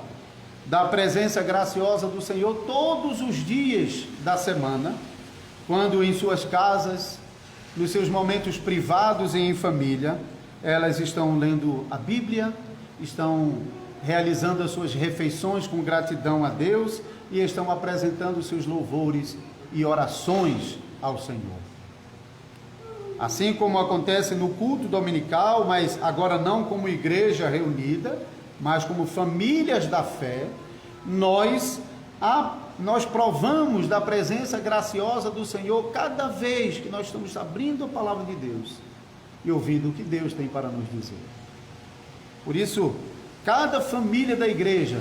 da presença graciosa do Senhor todos os dias da semana, quando em suas casas, nos seus momentos privados e em família, elas estão lendo a Bíblia, estão realizando as suas refeições com gratidão a Deus e estão apresentando seus louvores e orações ao Senhor. Assim como acontece no culto dominical, mas agora não como igreja reunida, mas como famílias da fé, nós provamos da presença graciosa do Senhor cada vez que nós estamos abrindo a palavra de Deus e ouvindo o que Deus tem para nos dizer. Por isso, cada família da igreja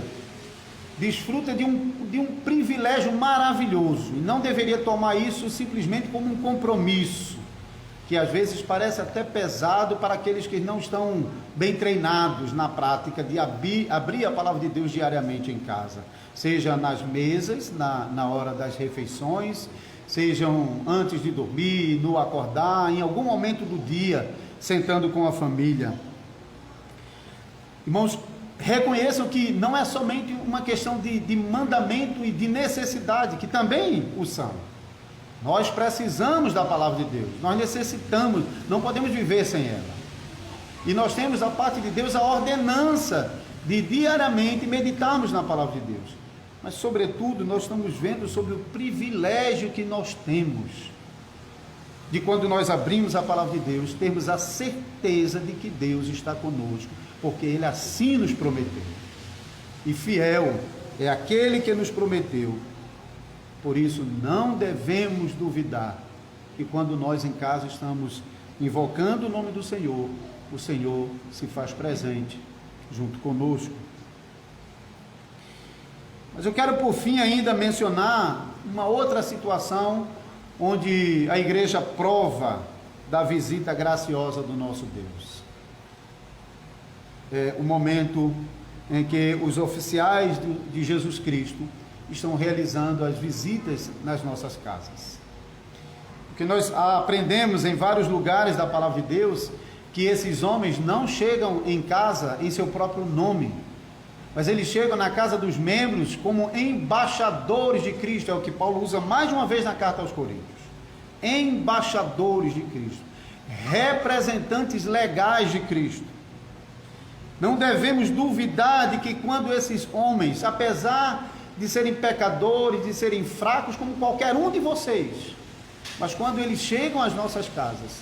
desfruta de um privilégio maravilhoso e não deveria tomar isso simplesmente como um compromisso, que às vezes parece até pesado para aqueles que não estão bem treinados na prática de abrir a palavra de Deus diariamente em casa, seja nas mesas, na hora das refeições, sejam antes de dormir, no acordar, em algum momento do dia, sentando com a família. Irmãos, reconheçam que não é somente uma questão de mandamento e de necessidade, que também o são. Nós precisamos da palavra de Deus, nós necessitamos, não podemos viver sem ela. E nós temos da parte de Deus a ordenança de diariamente meditarmos na palavra de Deus. Mas, sobretudo, nós estamos vendo sobre o privilégio que nós temos de, quando nós abrimos a palavra de Deus, termos a certeza de que Deus está conosco, porque Ele assim nos prometeu. E fiel é aquele que nos prometeu. Por isso, não devemos duvidar que quando nós em casa estamos invocando o nome do Senhor, o Senhor se faz presente junto conosco. Mas eu quero, por fim, ainda mencionar uma outra situação onde a igreja prova da visita graciosa do nosso Deus. É o momento em que os oficiais de Jesus Cristo estão realizando as visitas nas nossas casas. Porque nós aprendemos em vários lugares da palavra de Deus que esses homens não chegam em casa em seu próprio nome, mas eles chegam na casa dos membros como embaixadores de Cristo, é o que Paulo usa mais uma vez na carta aos Coríntios. Embaixadores de Cristo, representantes legais de Cristo. Não devemos duvidar de que quando esses homens, apesar de serem pecadores, de serem fracos como qualquer um de vocês, mas quando eles chegam às nossas casas,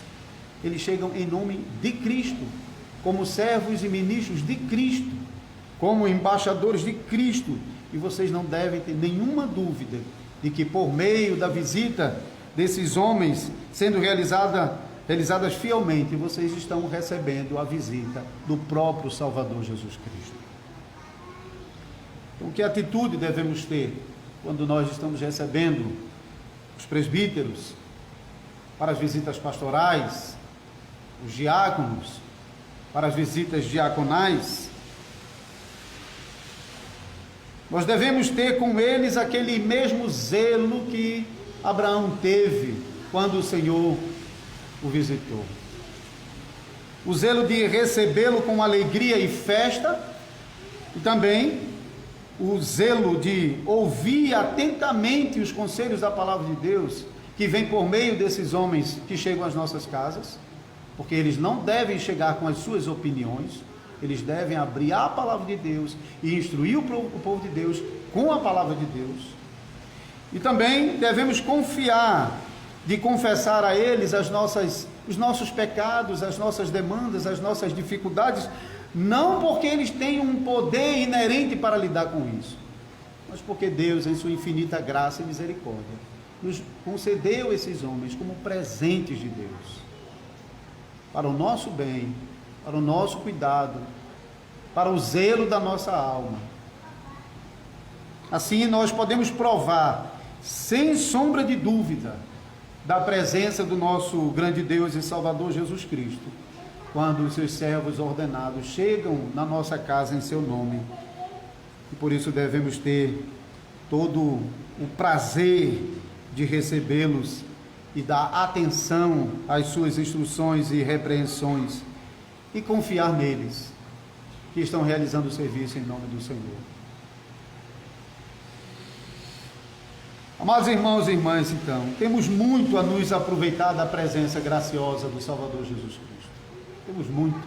eles chegam em nome de Cristo, como servos e ministros de Cristo, como embaixadores de Cristo, e vocês não devem ter nenhuma dúvida de que por meio da visita desses homens sendo realizadas fielmente, vocês estão recebendo a visita do próprio Salvador Jesus Cristo. Então, que atitude devemos ter quando nós estamos recebendo os presbíteros para as visitas pastorais, os diáconos para as visitas diaconais? Nós devemos ter com eles aquele mesmo zelo que Abraão teve quando o Senhor o visitou. O zelo de recebê-lo com alegria e festa, e também o zelo de ouvir atentamente os conselhos da palavra de Deus, que vem por meio desses homens que chegam às nossas casas, porque eles não devem chegar com as suas opiniões, eles devem abrir a palavra de Deus e instruir o povo de Deus com a palavra de Deus. E também devemos confiar de confessar a eles os nossos pecados, as nossas demandas, as nossas dificuldades, não porque eles tenham um poder inerente para lidar com isso, mas porque Deus, em sua infinita graça e misericórdia, nos concedeu esses homens como presentes de Deus, para o nosso bem, para o nosso cuidado, para o zelo da nossa alma. Assim nós podemos provar, sem sombra de dúvida, da presença do nosso grande Deus e Salvador Jesus Cristo, quando os seus servos ordenados chegam na nossa casa em seu nome. E por isso devemos ter todo o prazer de recebê-los e dar atenção às suas instruções e repreensões, e confiar neles, que estão realizando o serviço em nome do Senhor. Amados irmãos e irmãs, então, temos muito a nos aproveitar da presença graciosa do Salvador Jesus Cristo. Temos muito.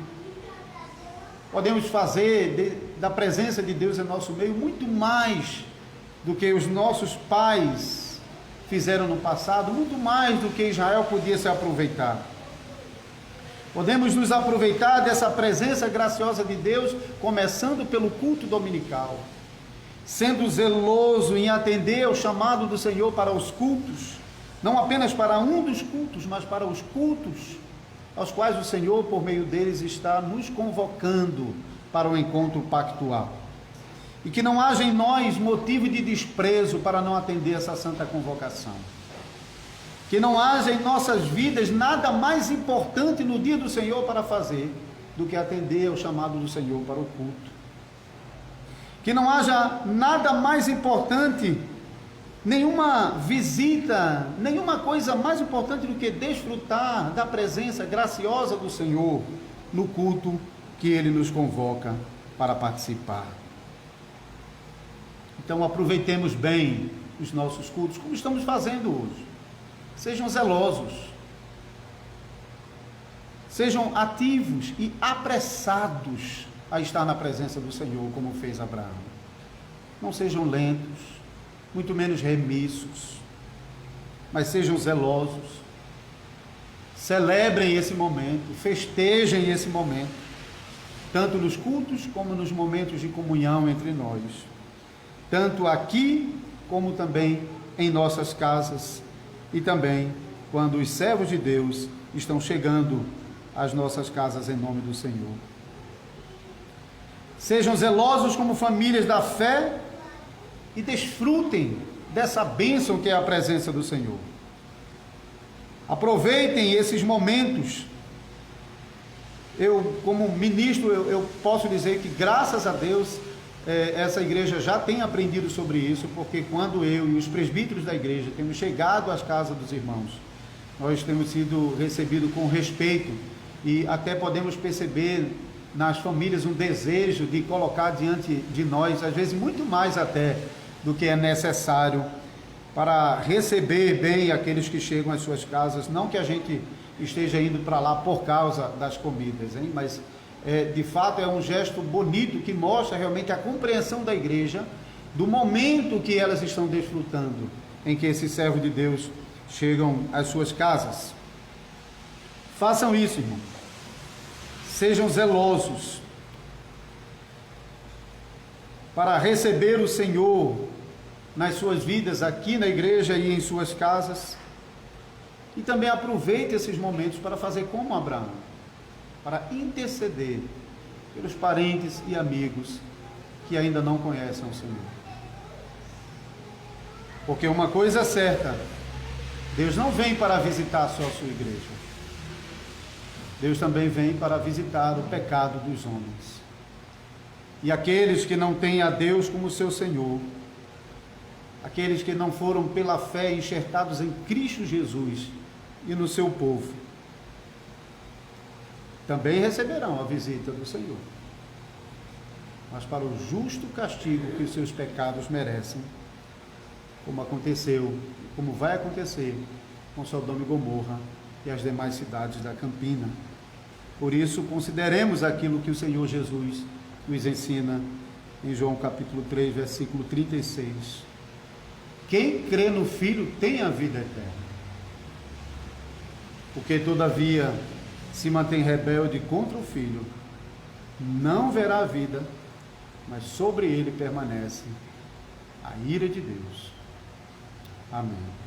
Podemos fazer da presença de Deus em nosso meio muito mais do que os nossos pais fizeram no passado, muito mais do que Israel podia se aproveitar. Podemos nos aproveitar dessa presença graciosa de Deus, começando pelo culto dominical, sendo zeloso em atender ao chamado do Senhor para os cultos, não apenas para um dos cultos, mas para os cultos aos quais o Senhor, por meio deles, está nos convocando para o encontro pactual. E que não haja em nós motivo de desprezo para não atender essa santa convocação. Que não haja em nossas vidas nada mais importante no dia do Senhor para fazer do que atender ao chamado do Senhor para o culto. Que não haja nada mais importante, nenhuma visita, nenhuma coisa mais importante do que desfrutar da presença graciosa do Senhor no culto que Ele nos convoca para participar. Então aproveitemos bem os nossos cultos, como estamos fazendo hoje. Sejam zelosos, sejam ativos e apressados a estar na presença do Senhor, como fez Abraão. Não sejam lentos, muito menos remissos, mas sejam zelosos. Celebrem esse momento, festejem esse momento, tanto nos cultos como nos momentos de comunhão entre nós, tanto aqui como também em nossas casas e também quando os servos de Deus estão chegando às nossas casas em nome do Senhor. Sejam zelosos como famílias da fé e desfrutem dessa bênção que é a presença do Senhor. Aproveitem esses momentos. Eu, como ministro, eu posso dizer que, graças a Deus, essa igreja já tem aprendido sobre isso, porque quando eu e os presbíteros da igreja temos chegado às casas dos irmãos, nós temos sido recebidos com respeito e até podemos perceber nas famílias um desejo de colocar diante de nós, às vezes muito mais até do que é necessário, para receber bem aqueles que chegam às suas casas. Não que a gente esteja indo para lá por causa das comidas, hein? Mas de fato é um gesto bonito que mostra realmente a compreensão da igreja do momento que elas estão desfrutando, em que esses servos de Deus chegam às suas casas. Façam isso, irmão. Sejam zelosos para receber o Senhor nas suas vidas, aqui na igreja e em suas casas. E também aproveite esses momentos para fazer como Abraão, para interceder pelos parentes e amigos que ainda não conhecem o Senhor. Porque uma coisa é certa, Deus não vem para visitar só a sua igreja. Deus também vem para visitar o pecado dos homens. E aqueles que não têm a Deus como seu Senhor, aqueles que não foram pela fé enxertados em Cristo Jesus e no seu povo, também receberão a visita do Senhor, mas para o justo castigo que os seus pecados merecem, como aconteceu, como vai acontecer com Sodoma e Gomorra e as demais cidades da Campina. Por isso, consideremos aquilo que o Senhor Jesus nos ensina em João capítulo 3, versículo 36. Quem crê no Filho tem a vida eterna. Porque, todavia, se mantém rebelde contra o Filho, não verá a vida, mas sobre ele permanece a ira de Deus. Amém.